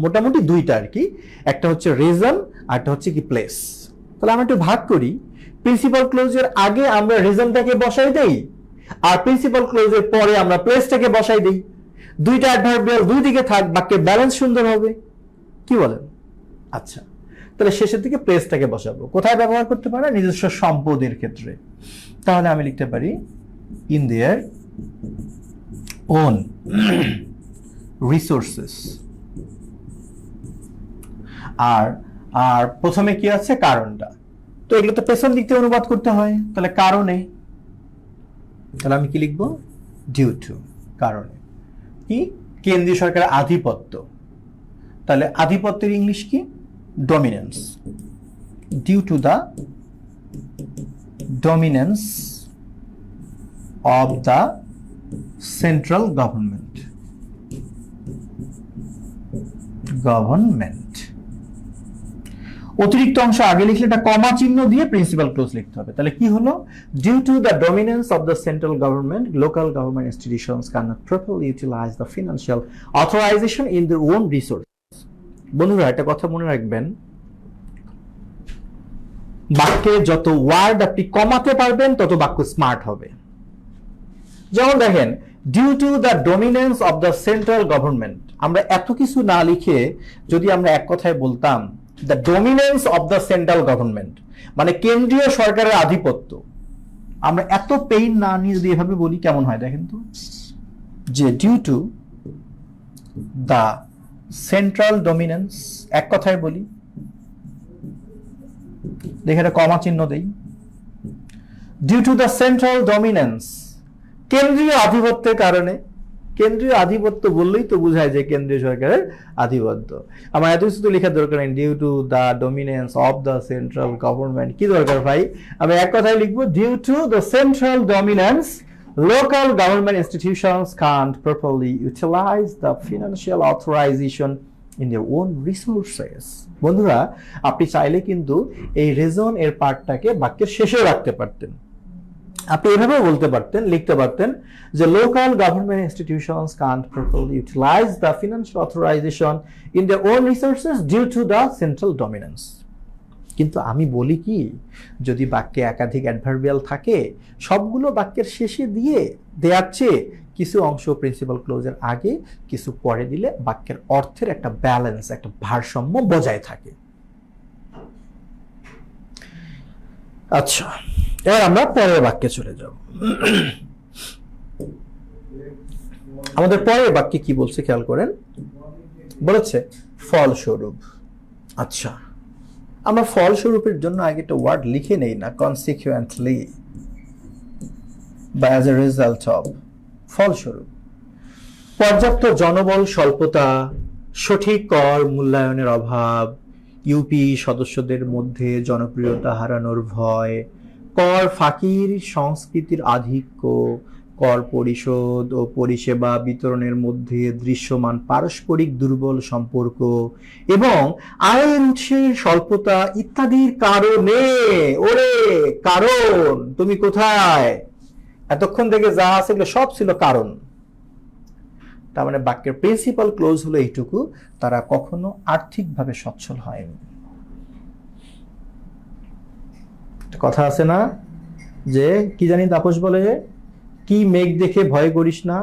মোটামুটি দুইটা আর কি। একটা হচ্ছে রিজন আর একটা হচ্ছে কি প্লেস। তাহলে আমরা একটু ভাগ করি, প্রিন্সিপাল ক্লোজের আগে আমরা রিজনটাকে বসাই দেই, আর প্রিন্সিপাল ক্লোজের পরে আমরা প্লেসটাকে বসাই দেই। দুইটা অ্যাডভার্বিয়াল দুই দিকে থাক, বাক্যের ব্যালেন্স সুন্দর হবে, কি বলেন? আচ্ছা, তাহলে শেষের দিকে প্লেসটাকে বসাবো। কোথায় ব্যবহার করতে পারে? নিজস্ব সম্পদের ক্ষেত্রে। তাহলে আমি লিখতে পারি ইন দেয়ার ওন রিসোর্সেস। আর আর প্রথমে কি আছে? কারণটা। তো এগুলো তো পেছন দিক থেকে অনুবাদ করতে হয়, তাহলে কারণে। তাহলে আমি কি লিখবো? ডিউ টু, কারণে। কি? কেন্দ্রীয় সরকারের আধিপত্য। তাহলে আধিপত্যের ইংলিশ কি? Dominance. Due to the dominance of the central government. অতিরিক্ত অংশ আগে লিখলে এটা কমা চিহ্ন দিয়ে প্রিন্সিপাল ক্লোজ লিখতে হবে। তাহলে কি হলো? Due to the dominance of the central government, local government institutions can not properly utilise the financial authorisation in their own resource. বন্ধুরা, একটা কথা মনে রাখবেন, বাক্যে যত ওয়ার্ড আপনি কমাতে পারবেন তত বাক্য স্মার্ট হবে। যেমন দেখেন, due to the dominance of the central government, আমরা এত কিছু না লিখে যদি আমরা এক কথায় বলতাম the dominance of the central government, মানে কেন্দ্রীয় সরকারের আধিপত্য, আমরা এত পেইন না নিয়ে যদি এভাবে বলি কেমন হয় দেখেন তো, যে due to the central dominance, এক কথায় বলি, দেখে এটা কমা চিহ্ন দেই, due to the central dominance, কেন্দ্রীয় আধিপত্যের কারণে। কেন্দ্রীয় আধিপত্য বললেই তো বোঝায় যে কেন্দ্রীয় সরকারের আধিপত্য। আমার এত কিছু তো লেখার দরকার নেই, due to the dominance of the central government, কি দরকার ভাই? আমি এক কথায় লিখবো, due to the central dominance, local government institutions can't properly utilize the financial authorization in their own resources. বন্ধুরা, আপনি চাইলে কিন্তু এই রিজন এর পার্টটাকে বাক্যের শেষে রাখতে পারতেন। আপনি এভাবে বলতে পারতেন, লিখতে পারতেন যে local government institutions can't properly utilise the financial authorisation in their own resources due to the central dominance. কিন্তু আমি বলি কি, যদি বাক্যে একাধিক অ্যাডভার্বিয়াল থাকে, সবগুলো বাক্যের শেষে দিয়ে দেওয়ার চেয়ে কিছু অংশ প্রিন্সিপাল ক্লোজের আগে কিছু পরে দিলে বাক্যের অর্থের একটা ব্যালেন্স, একটা ভারসাম্য বজায় থাকে। আচ্ছা, এবার আমরা পরের বাক্যে চলে যাব। আমাদের পরের বাক্যে কি বলছে খেয়াল করেন, বলেছে ফলস্বরূপ। আচ্ছা, আমরা ফলস্বরূপের জন্য আগে একটা ওয়ার্ড লিখে নেই না, কনসিকুয়েন্টলি বা অ্যাজ এ রেজাল্ট অফ। ফলস্বরূপ পর্যাপ্ত জনবল স্বল্পতা, সঠিক কর মূল্যায়নের অভাব, ইউপি সদস্যদের মধ্যে জনপ্রিয়তা হারানোর ভয়, কর ফাঁকির সংস্কৃতির আধিক্য, কর পরিশোধ ও পরিষেবা বিতরণের মধ্যে দৃশ্যমান পারস্পরিক দুর্বল সম্পর্ক এবং আয়ের উৎসের স্বল্পতা ইত্যাদির কারণে। ওরে কারণ, তুমি কোথায়? এতক্ষণ থেকে যা আছে সব ছিল কারণ। তার মানে বাক্যের প্রিন্সিপাল ক্লোজ হলো এইটুকু, তারা কখনো আর্থিকভাবে সচ্ছল হয়নি। কথা আছে না যে কি জানি তাপস বলে, কি মেঘ দেখে ভয় করিস না,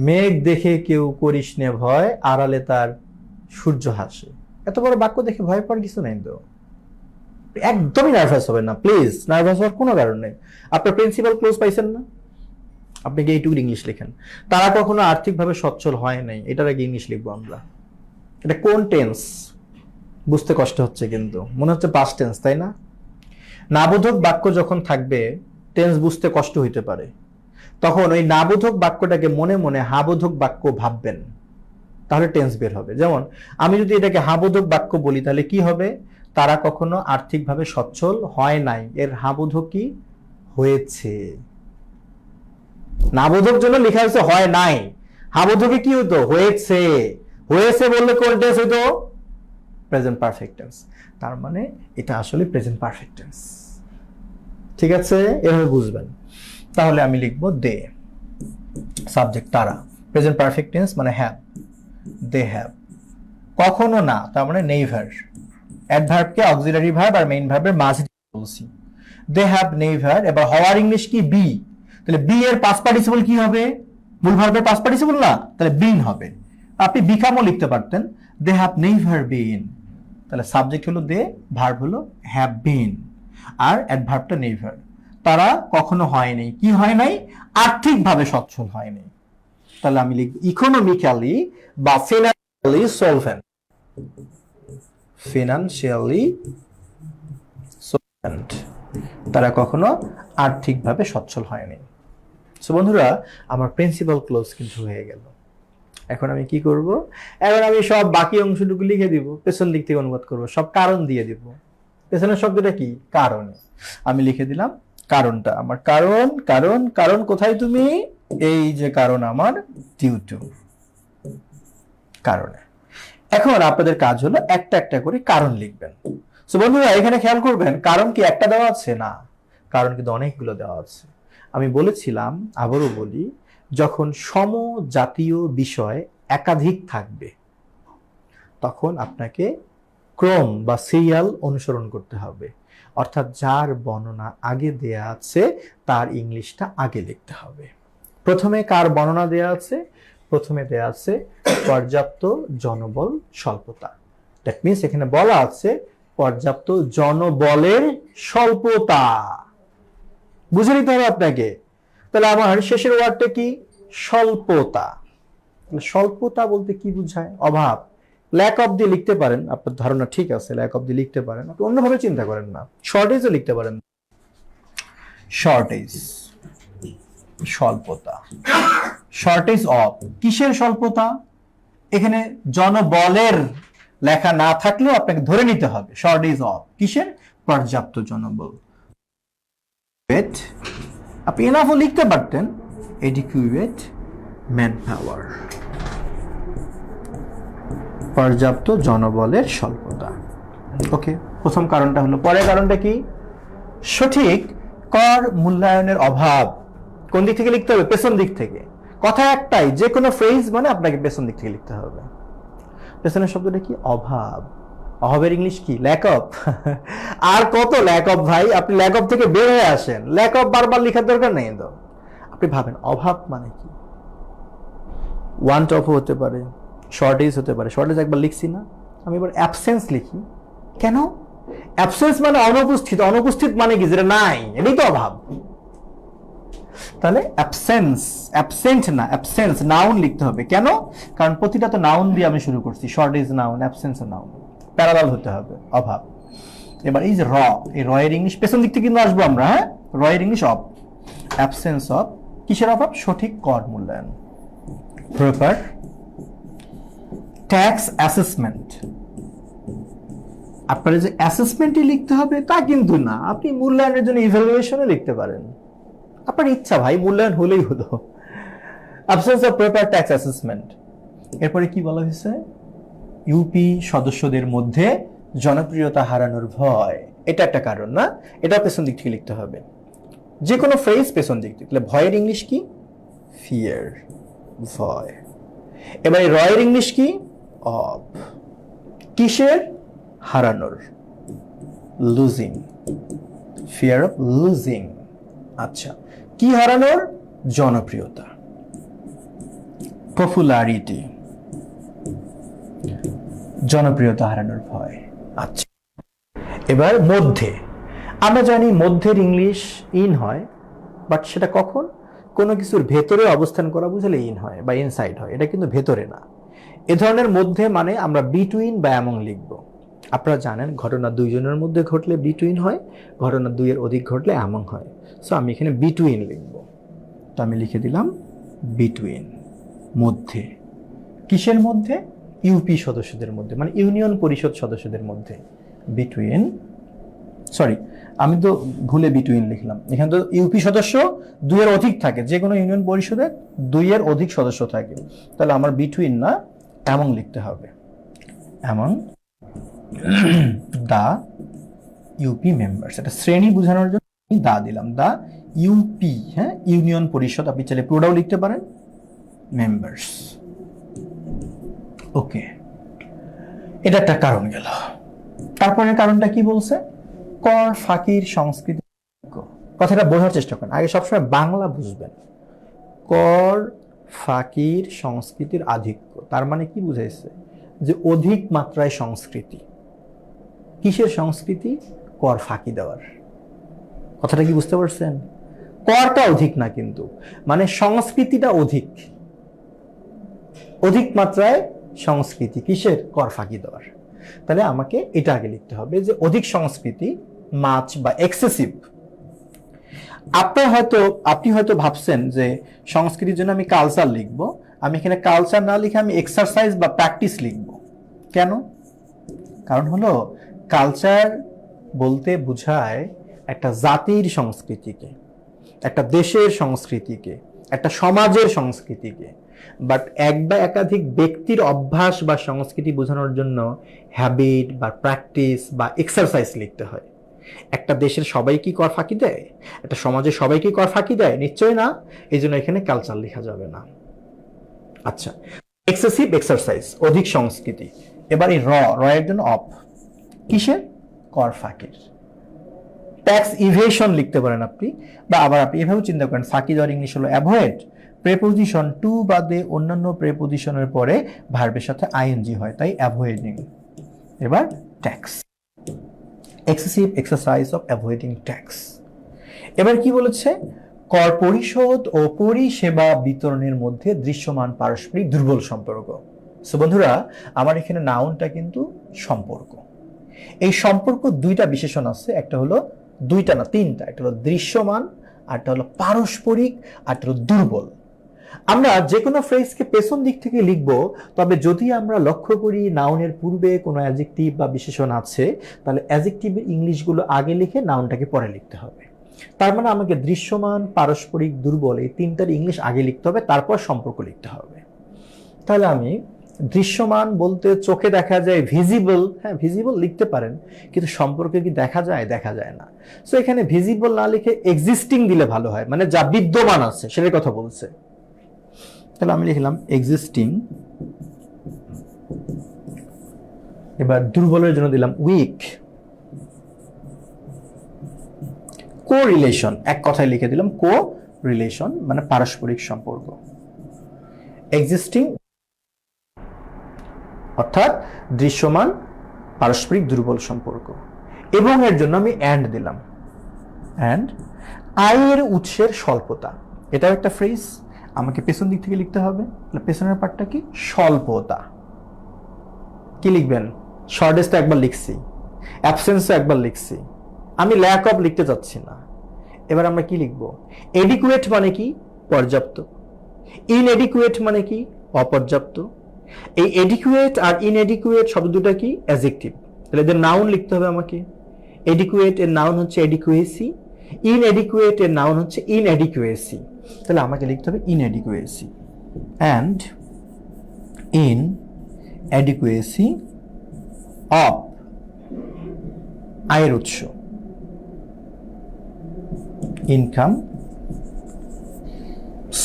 মেঘ দেখে কেউ করিস নে ভয়, আড়ালে তার সূর্য হাসে। এত বড় বাক্য দেখে ভয় পাওয়ার কিছু নাই তো। একদমই নার্ভাস হবেন না প্লিজ, নার্ভাস হওয়ার কোনো কারণ নেই। আপনার প্রিন্সিপাল ক্লোজ পাইছেন না, আপনি গিয়ে এইটুকু ইংলিশ লেখেন। তারা কখনো আর্থিকভাবে সচ্ছল হয় নাই, এটার আগে ইংলিশ লিখবো আমরা। এটা কোন টেন্স বুঝতে কষ্ট হচ্ছে, কিন্তু মনে হচ্ছে পাস্ট টেন্স, তাই না? নাবোধক বাক্য যখন থাকবে টেন্স বুঝতে কষ্ট হইতে পারে, তখন ওই নাবোধক বাক্যটাকে মনে মনে হাবোধক বাক্য ভাববেন, তাহলে টেন্স বের হবে। যেমন আমি যদি এটাকে হাবোধক বাক্য বলি তাহলে কি হবে, তারা কখনো আর্থিকভাবে সচ্ছল হয় নাই, এর হাবোধক কি হয়েছে। নাবোধক জন্য লেখা হয়েছে হয় নাই, হাবোধকে কি হতো হয়েছে। হয়েছে বললে কোন টেন্স হইতো, প্রেজেন্ট পারফেক্ট টেন্স। তার মানে এটা আসলে প্রেজেন্ট পারফেক্ট টেন্স। ঠিক আছে, এভাবে বুঝবেন। তাহলে আমি লিখবো দে, সাবজেক্ট তারা, প্রেজেন্ট পারফেক্ট টেন্স মানে হ্যাভ, দে হ্যাভ। কখনো না তার মানে নেভার, অ্যাডভার্বকে অক্সিলারি ভার্ব আর মেইন ভার্বের মাঝে বলছি। They have never. এবার হওয়ার ইংলিশ কি, বি। তাহলে বি এর পাস্ট পার্টিসিপল কি হবে, মূল ভার্বের পাস্ট পার্টিসিপল না, তাহলে বিন হবে। আপনি বিকামও লিখতে পারতেন, দে হ্যাভ নেভার বিন। তাহলে সাবজেক্ট হলো দে, ভার্ব হলো হ্যাভ বিন, আর অ্যাডভার্বটা নেভার। তারা কখনো হয়নি, কি হয় নাই, আর্থিকভাবে সচ্ছল হয়নি। তাহলে আমি লিখব ইকোনমিক্যালি বা ফিনান্সিয়ালি সলভেন্ট, ফিনান্সিয়ালি সলভেন্ট, তারা কখনো আর্থিকভাবে সচ্ছল হয়নি। সো বন্ধুরা, আমার প্রিন্সিপাল ক্লোজ কিন্তু হয়ে গেল। এখন আমি কি করব, এখন আমি সব বাকি অংশটুকু লিখে দিব, পেছন দিক থেকে অনুবাদ করব, সব কারণ দিয়ে দিব। পেছনের শব্দটা কি, কারণ। আমি লিখে দিলাম কারণটা আমার, কারণ কারণ কারণ কোথায় তুমি, এই যে কারণ আমার, ডিউ টু, কারণে। এখন আপনাদের কাজ হলো একটা একটা করে কারণ লিখবেন। সো বন্ধুরা এখানে খেয়াল করবেন, কারণ কি একটা দেওয়া আছে না, কারণ কিন্তু অনেকগুলো দেওয়া আছে। আমি বলেছিলাম, আবারও বলি, যখন সমজাতীয় বিষয় একাধিক থাকবে তখন আপনাকে ক্রম বা সিরিয়াল অনুসরণ করতে হবে, অর্থাৎ যার বর্ণনা আগে দেয়া আছে তার ইংলিশটা আগে লিখতে হবে। প্রথমে কার বর্ণনা দেয়া আছে, প্রথমে দেয়া আছে পর্যাপ্ত জনবল স্বল্পতা। দ্যাট মিনস এখানে বলা আছে পর্যাপ্ত জনবলের স্বল্পতা, বুঝে নিতে হবে আপনাকে। তাহলে আমার শেষের ওয়ার্ডটা কি, স্বল্পতা। স্বল্পতা বলতে কি বুঝায়, অভাব। ল্যাক অফ দিয়ে লিখতে পারেন, আপনার ধারণা ঠিক আছে, ল্যাক অফ দিয়ে লিখতে পারেন, আপনি অন্যভাবে চিন্তা করেন না, শর্টেজও লিখতে পারেন। শর্টেজ, স্বল্পতা, শর্টেজ অফ, কিসের স্বল্পতা, এখানে জনবলের লেখা না থাকলেও আপনাকে ধরে নিতে হবে শর্টেজ অফ কিসের, পর্যাপ্ত জনবল। আপনি এনাফও লিখতে পারতেন, এডিকুয়েট ম্যান পাওয়ার, পর্যাপ্ত জনবলের স্বল্পতা। ওকে, প্রথম কারণটা হলো। পরের কারণটা কি, সঠিক কর মূল্যায়নের অভাব। কোন দিক থেকে লিখতে হবে, পেছন দিক থেকে। কথা একটাই, যে কোনো ফ্রেজ মানে আপনাকে পেছন দিক থেকে লিখতে হবে। পেছনের শব্দটা কি, অভাব। অভাবের ইংলিশ কি, ল্যাক অফ। আর কত ল্যাক অফ ভাই, আপনি ল্যাক অফ থেকে বের হয়ে আসেন, ল্যাক অফ বারবার লেখার দরকার নেই তো। আপনি ভাবেন অভাব মানে কি, ওয়ান্ট অফ হতে পারে, শর্টেজ হতে পারে। শর্টেজ একবার লিখছি না, আমি এবার অ্যাবসেন্স লিখি। কেন, অ্যাবসেন্স মানে অনুপস্থিত, অনুপস্থিত মানে কি, যেটা নাই, এটাই তো অভাব। তাহলে অ্যাবসেন্স, অ্যাবসেন্ট না, অ্যাবসেন্স, নাউন লিখতে হবে। কেন, কারণ প্রতিটা তো নাউন দিয়ে আমি শুরু করছি, shortage noun, absence noun, parallel হতে হবে, অভাব। এবার এই যে র, এই র এর ইংলিশ পেছন দিক থেকে কিন্তু আসবো আমরা, হ্যাঁ। র এর ইংলিশ অফ, অ্যাবসেন্স অফ, কিসের অভাব, সঠিক কর মূল্যায়ন। Proper tax assessment. আপনার যে অ্যাসেসমেন্টই লিখতে হবে তা কিন্তু না, আপনি মূল্যায়নের জন্য ইভ্যালুয়েশনও লিখতে পারেন, আপনার ইচ্ছা ভাই, মূল্যায়ন হলেই হলো। Absence of proper tax assessment. এরপরে কি বলা হয়েছে, ইউপি সদস্যদের মধ্যে জনপ্রিয়তা হারানোর ভয়, এটা একটা কারণ না, এটা পেছন দিক থেকে লিখতে হবে। যে কোনো ফ্রেজ পেছন দিক থেকে। ভয়ের ইংলিশ কি, ফিয়ার, ভয়। এবার এই রয়ের ইংলিশ কি, অফ, কিসের, হারানোর, লুজিং, ফিয়ার অফ লুজিং, আচ্ছা, কি হারানোর? জনপ্রিয়তা, পপুলারিটি, জনপ্রিয়তা হারানোর ভয়। আচ্ছা, এবার মধ্যে, আমরা জানি মধ্যের ইংলিশ ইন হয়, বাট সেটা কখন? কোনো কিছুর ভেতরে অবস্থান করা বুঝলে ইন হয় বা ইনসাইড হয়, এটা কিন্তু ভেতরে না। এ ধরনের মধ্যে মানে আমরা বিটুইন বা অ্যামং লিখব। আপনারা জানেন ঘটনা দুইজনের মধ্যে ঘটলে বিটুইন হয়, ঘটনা দুইয়ের অধিক ঘটলে অ্যামং হয়। সো আমি এখানে বিটুইন লিখব। তো আমি লিখে দিলাম বিটুইন, মধ্যে। কিসের মধ্যে? ইউপি সদস্যদের মধ্যে, মানে ইউনিয়ন পরিষদ সদস্যদের মধ্যে। বিটুইন, সরি আমি তো ভুলে বিটুইন লিখলাম। এখানে তো ইউপি সদস্য দুইয়ের অধিক থাকে, যে কোনো ইউনিয়ন পরিষদের দুইয়ের অধিক সদস্য থাকে, তাহলে আমার বিটুইন না অ্যামং লিখতে হবে। অ্যামং দা ইউপি মেম্বার্স, এটা শ্রেণী বোঝানোর জন্য আমি দা দিলাম। দা ইউপি, হ্যাঁ, ইউনিয়ন পরিষদ, আপনি চাইলে পুরোটাও লিখতে পারেন, মেম্বার্স। ওকে, এটা একটা কারণ গেল। তারপরে কারণটা কি বলছে? কর ফাঁকির সংস্কৃতি। কথাটা বোঝার চেষ্টা করেন, আগে সবসময় বাংলা বুঝবেন। কর ফাঁকির সংস্কৃতির আধিক্য, তার মানে কি বুঝাইছে? যে অধিক মাত্রায় সংস্কৃতি। কিসের সংস্কৃতি? কর ফাঁকি দেওয়ার। কথাটা কি বুঝতে পারছেন? করটা অধিক না, কিন্তু মানে সংস্কৃতিটা অধিক, অধিক মাত্রায় সংস্কৃতি কিসের? কর ফাঁকি দেওয়ার। তাহলে আমাকে এটা আগে লিখতে হবে যে অধিক সংস্কৃতি, মাছ বা এক্সেসিভ। আপনি হয়তো ভাবছেন যে সংস্কৃতির জন্য আমি কালচার লিখব। আমি এখানে কালচার না লিখে আমি এক্সারসাইজ বা প্র্যাকটিস লিখব। কেন? কারণ হলো কালচার বলতে বোঝায় একটা জাতির সংস্কৃতিকে, একটা দেশের সংস্কৃতিকে, একটা সমাজের সংস্কৃতিকে। বাট এক বা একাধিক ব্যক্তির অভ্যাস বা সংস্কৃতি বোঝানোর জন্য হ্যাবিট বা প্র্যাকটিস বা এক্সারসাইজ লিখতে হয়। একটা দেশের সবাই কি কর ফাঁকি দেয়? একটা সমাজের সবাই কি কর ফাঁকি দেয়? নিশ্চয়ই না। এই জন্য এখানে কালচার লেখা যাবে না। আচ্ছা, এক্সেসিভ এক্সারসাইজ, অধিক সংস্কৃতি। এবার এই র এর জন্য অফ, কিসের? কর ফাঁকির। ট্যাক্স ইভেশন লিখতে পারেন আপনি, বা আবার আপনি এভাবে চিন্তা করেন, ফাঁকি দেওয়ার ইংলিশ হলো অ্যাভয়েড। প্রেপোজিশন টু বাদে অন্যান্য প্রেপোজিশনের পরে ভার্বের সাথে আইএনজি হয়, তাই অ্যাভয়েডিং। এবার tax, excessive exercise of avoiding tax. এবার কি বলেছে? কর পরিশোধ ও পরিষেবা বিতরণের মধ্যে দৃশ্যমান পারস্পরিক দুর্বল সম্পর্ক। সো বন্ধুরা, আমার এখানে নাউনটা কিন্তু সম্পর্ক। এই সম্পর্ক দুইটা বিশেষণ আছে, একটা হলো, দুইটা না তিনটা, একটা হলো দৃশ্যমান, আরটা হলো পারস্পরিক, আরটা হলো দুর্বল। আমরা যে কোনো ফ্রেজকে পেছন দিক থেকে লিখব, তবে যদি আমরা লক্ষ্য করি নাউনের পূর্বে কোনো অ্যাডজেক্টিভ বা বিশেষণ আছে, তাহলে অ্যাডজেক্টিভের ইংলিশগুলো আগে লিখে নাউনটাকে পরে লিখতে হবে। তার মানে আমাকে দৃশ্যমান, পারস্পরিক, দুর্বল এই তিনটার ইংলিশ আগে লিখতে হবে, তারপর সম্পর্ক লিখতে হবে। তাহলে আমি দৃশ্যমান বলতে চোখে দেখা যায় ভিজিবল, হ্যাঁ ভিজিবল লিখতে পারেন, কিন্তু সম্পর্কে কি দেখা যায়? দেখা যায় না। সো এখানে ভিজিবল না লিখে এক্সিস্টিং দিলে ভালো হয়, মানে যা বিদ্যমান আছে সেটার কথা বলছে। তাহলে আমি লিখলাম এক্সিস্টিং। এবার দুর্বলের জন্য দিলাম উইক। কো রিলেশন, এক কথায় লিখে দিলাম কো রিলেশন, মানে পারস্পরিক সম্পর্ক। এক্সিস্টিং অর্থাৎ দৃশ্যমান, পারস্পরিক, দুর্বল সম্পর্ক। এবং এর জন্য আমি অ্যান্ড দিলাম। অ্যান্ড আয়ের উৎসের স্বল্পতা, এটাও একটা ফ্রেজ, আমাকে পেছন দিক থেকে লিখতে হবে। পেছনের পার্টটা কি? স্বল্পতা। কি লিখবেন? শর্টেজ তো একবার লিখছি, অ্যাবসেন্সও একবার লিখছি, আমি ল্যাক অফ লিখতে চাচ্ছি না। এবার আমরা কি লিখব? এডিকুয়েট মানে কি? পর্যাপ্ত। ইনএডিকুয়েট মানে কি? অপর্যাপ্ত। এই এডিকুয়েট আর ইনএডিকুয়েট শব্দ দুটো কি? অ্যাডজেক্টিভ। তাহলে এদের নাউন লিখতে হবে আমাকে। এডিকুয়েট এর নাউন হচ্ছে এডিকুয়েসি, ইনএডিকুয়েট এর নাউন হচ্ছে ইনএডিকুয়েসি। তাহলে আমাকে লিখতে হবে ইনএডিকুয়েসি। অ্যান্ড ইনএডিকুয়েসি অফ আয়ের উৎস, income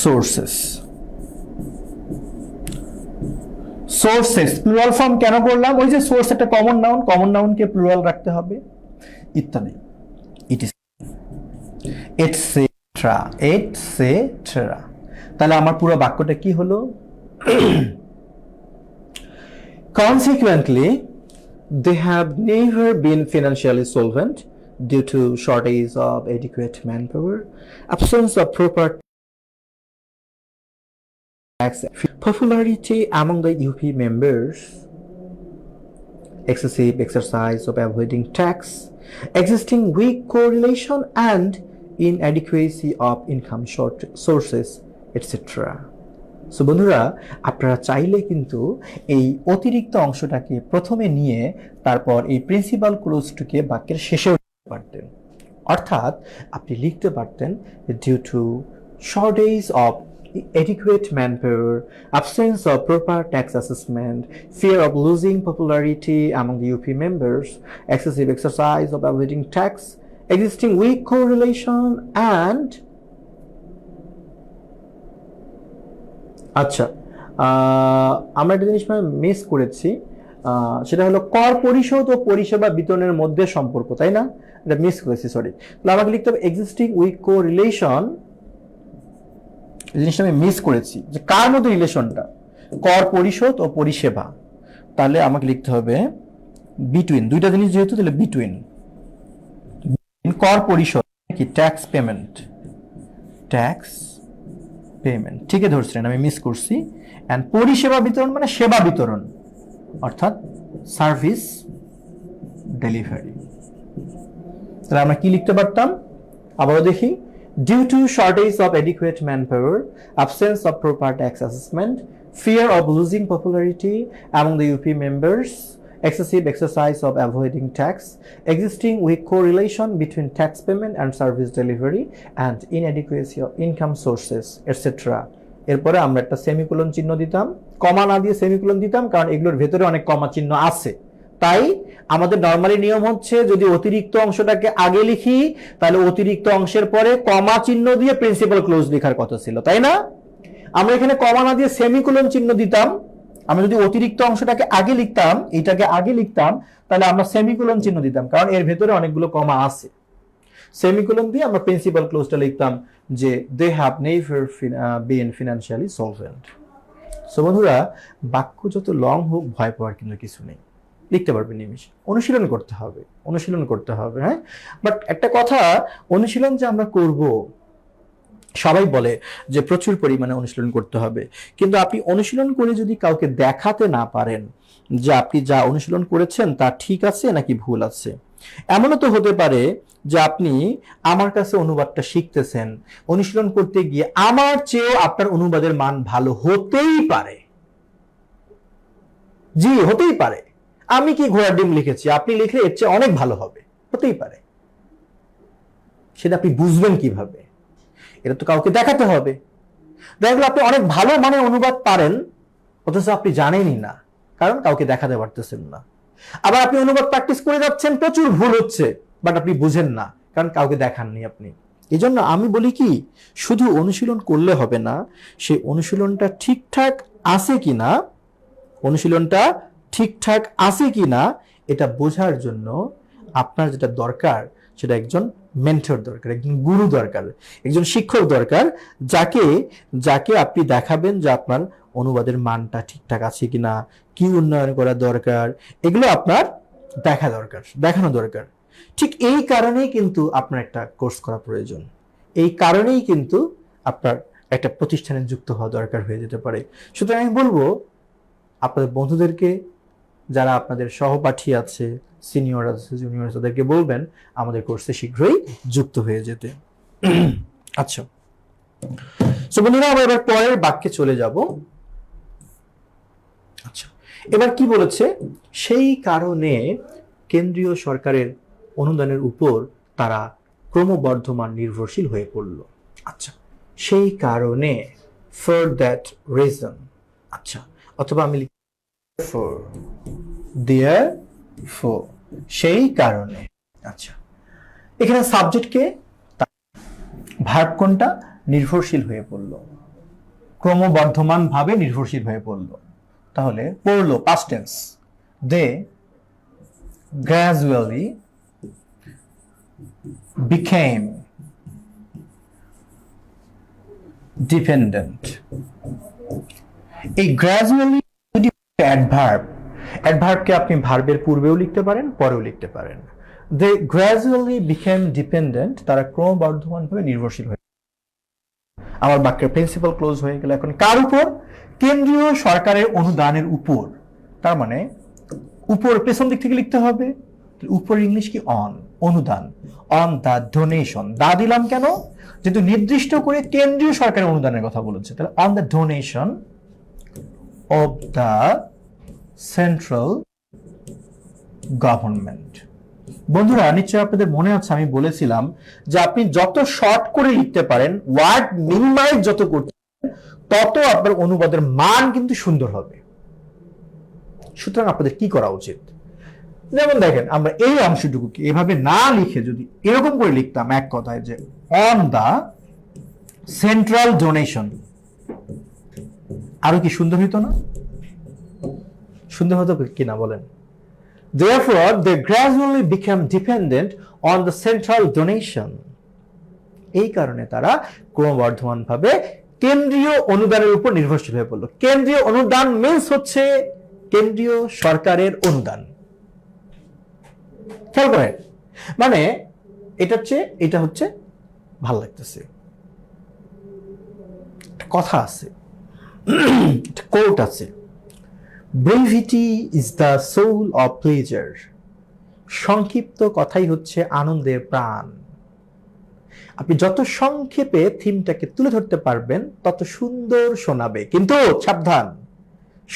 sources. Sources plural form কেন করলাম? ওই যে সোর্স একটা কমন নাউন, কমন নাউনকে প্লুরাল রাখতে হবে ইত্যাদি। It is it's etc. তাহলে আমার পুরো বাক্যটা কি হলো? Consequently, they have never been financially solvent due to shortage of adequate manpower, absence of proper tax, popularity among the UP members, excessive exercise of avoiding tax, existing weak correlation and inadequacy of income sources, etc. So বন্ধুরা, আপনারা চাইলে কিন্তু এই অতিরিক্ত অংশটাকে প্রথমে নিয়ে তারপর এই প্রিন্সিপাল ক্লোজটিকে বাক্যের শেষেও লিখতে পারতেন। অর্থাৎ আপনি লিখতে পারতেন due to shortage of adequate manpower, absence of proper tax assessment, fear of losing popularity among the UP members, excessive exercise of avoiding tax, existing weak correlation and আচ্ছা, আমরা একটা জিনিস মিস করেছি, সেটা হলো কর পরিশোধ ও পরিষেবা বিতরণের মধ্যে সম্পর্ক, তাই না? এটা মিস করেছি, সরি। তাহলে আমাকে লিখতে হবে এক্সিস্টিং উইক কোরিলেশন, জিনিসটা আমি মিস করেছি যে কার মধ্যে রিলেশনটা, কর পরিশোধ ও পরিষেবা। তাহলে আমাকে লিখতে হবে বিটুইন, দুইটা জিনিস যেহেতু, তাহলে বিটুইন কর পরিশোধ কি ট্যাক্স পেমেন্ট, ট্যাক্স পেমেন্ট, ঠিকই ধরছিলেন, আমি মিস করছি। এন্ড পরিষেবা বিতরণ মানে সেবা বিতরণ, অর্থাৎ সার্ভিস ডেলিভারি। তাহলে আমরা কি লিখতে পারতাম? আবারও দেখি, due to shortage of adequate manpower, absence of proper tax assessment, fear of losing popularity among the UP members, excessive exercise of avoiding tax, existing weak correlation between tax payment and service delivery, and inadequacy of income sources, etc. এরপরে আমরা একটা semicolon চিহ্ন দিতাম, কমা না দিয়ে semicolon দিতাম, কারণ এগুলোর ভেতরে অনেক কমা চিহ্ন আছে। তাই আমাদের নরমালি নিয়ম হচ্ছে, যদি অতিরিক্ত অংশটাকে আগে লিখি তাহলে অতিরিক্ত অংশের পরে কমা চিহ্ন দিয়ে প্রিন্সিপাল ক্লোজ লেখার কথা ছিল, তাই না? আমরা এখানে কমা না দিয়ে সেমিকোলন চিহ্ন দিতাম। আমরা যদি অতিরিক্ত অংশটাকে আগে লিখতাম, এটাকে আগে লিখতাম, তাহলে আমরা সেমিকোলন চিহ্ন দিতাম, কারণ এর ভেতরে অনেকগুলো কমা আছে। সেমিকোলন দিয়ে আমরা প্রিন্সিপাল ক্লোজটা লিখতাম যে they have never been financially solvent. So বন্ধুরা, বাক্য যত লং হোক ভয় পাওয়ার কিন্তু কিছু নেই, লিখতে পারবে নিমিশে। অনুশীলন করতে হবে, অনুশীলন করতে হবে, হ্যাঁ। বাট একটা কথা, অনুশীলন যে আমরা করব, সবাই বলে যে প্রচুর পরিমাণে অনুশীলন করতে হবে, কিন্তু আপনি অনুশীলন করে যদি কাউকে দেখাতে না পারেন যে আপনি যা অনুশীলন করেছেন তা ঠিক আছে নাকি ভুল আছে, এমনও তো হতে পারে যে আপনি আমার কাছে অনুবাদটা শিখতেছেন, অনুশীলন করতে গিয়ে আমার চেয়েও আপনার অনুবাদের মান ভালো হতেই পারে। জি, হতেই পারে। আমি কি ঘোড়ার ডিম লিখেছি, আপনি লিখলে এর চেয়ে অনেক ভালো হবে, হতেই পারে। সেটা আপনি বুঝবেন কিভাবে? এটা তো কাউকে দেখাতে হবে। দেখা গেল আপনি অনেক ভালো মানে অনুবাদ পারেন, অথচ আপনি জানেনই না, কারণ কাউকে দেখাতে পারতেছেন না। আবার আপনি অনুবাদ প্র্যাকটিস করে যাচ্ছেন, প্রচুর ভুল হচ্ছে, বাট আপনি বুঝেন না, কারণ কাউকে দেখাননি আপনি। এই জন্য আমি বলি কি, শুধু অনুশীলন করলে হবে না, সেই অনুশীলনটা ঠিকঠাক আছে কিনা, অনুশীলনটা ঠিকঠাক আছে কিনা এটা বোঝার জন্য আপনার যেটা দরকার, সেটা একজন মেন্টর দরকার, একজন গুরু দরকার, একজন শিক্ষক দরকার, যাকে যাকে আপনি দেখাবেন যে আপনার অনুবাদের মানটা ঠিকঠাক আছে কিনা, কি উন্নয়ন করা দরকার, এগুলো আপনার দেখা দরকার, দেখানো দরকার। ঠিক এই কারণেই কিন্তু আপনার একটা কোর্স করা প্রয়োজন, এই কারণেই কিন্তু আপনার একটা প্রতিষ্ঠানে যুক্ত হওয়া দরকার হয়ে যেতে পারে। সুতরাং আমি বলবো আপনাদের বন্ধুদেরকে, যারা আপনাদের সহপাঠী আছে, সিনিয়র আছে, জুনিয়র আছে, তাদেরকে বলবেন আমাদের কোর্সে শীঘ্রই যুক্ত হয়ে যেতে। আচ্ছা, সো বন্ধুরা, আমরা এবার পরের বাক্যে চলে যাব। আচ্ছা, এবার কি বলেছে? সেই কারণে কেন্দ্রীয় সরকারের অনুদানের উপর তারা ক্রমবর্ধমান নির্ভরশীল হয়ে পড়ল। আচ্ছা, সেই কারণে, ফর দ্যাট রিজন। আচ্ছা, অথবা আমি for, therefore, সেই কারণে। আচ্ছা, এখানে সাবজেক্টকে, ভার্ব কোনটা? নির্ভরশীল হয়ে পড়লো, ক্রমবর্ধমান ভাবে নির্ভরশীল হয়ে পড়লো। তাহলে পড়লো past tense, they gradually became dependent. এই গ্র্যাজুয়ালি অ্যাডভার্ব, অ্যাডভার্বকে আপনি ভার্বের পূর্বেও লিখতে পারেন, পরেও লিখতে পারেন। দে গ্র্যাজুয়ালি বিকেম ডিপেন্ডেন্ট, তারা ক্রমবর্ধমানভাবে নির্ভরশীল হয়ে। আমার বাক্যের প্রিন্সিপাল ক্লোজ হয়ে গেল। এখন কার উপর? কেন্দ্রীয় সরকারের অনুদানের উপর। তার মানে উপর পেছন দিক থেকে লিখতে হবে। উপর ইংলিশ কি? অন, অনুদান। অন দ্য ডোনেশন, দা দিলাম কেন? যেহেতু নির্দিষ্ট করে কেন্দ্রীয় সরকারের অনুদানের কথা বলেছে, তাহলে on the donation of the central government. বন্ধুরা নিশ্চয়ই আপনাদের মনে আছে আমি বলেছিলাম যে আপনি যত শর্ট করে লিখতে পারেন, ওয়ার্ড মিনিমাইজ যত করতে তত আপনার অনুবাদের মান কিন্তু সুন্দর হবে। সুতরাং আপনাদের কি করা উচিত? যেমন দেখেন, আমরা এই অংশটুকুকে এভাবে না লিখে যদি এরকম করে লিখতাম, এক কথায় যে অন দা সেন্ট্রাল ডোনেশন, আরো কি সুন্দর হইতো না? সুন্দর হতো কিনা বলেন? Therefore, they gradually became dependent on the central donation. এই কারণে তারা ক্রমবর্ধমানভাবে কেন্দ্রীয় অনুদানের উপর নির্ভরশীল হয়ে পড়ল। কেন্দ্রীয় অনুদান মিন্স হচ্ছে কেন্দ্রীয় সরকারের অনুদান। খেয়াল করেন, মানে এটা হচ্ছে ভাল লাগতেছে, কথা আছে, কোট আছে, brevity is the soul of pleasure. সংক্ষিপ্ত কথাই হচ্ছে আনন্দের প্রাণ। আপনি যত সংক্ষেপে থিমটাকে তুলে ধরতে পারবেন তত সুন্দর শোনাবে। কিন্তু সাবধান,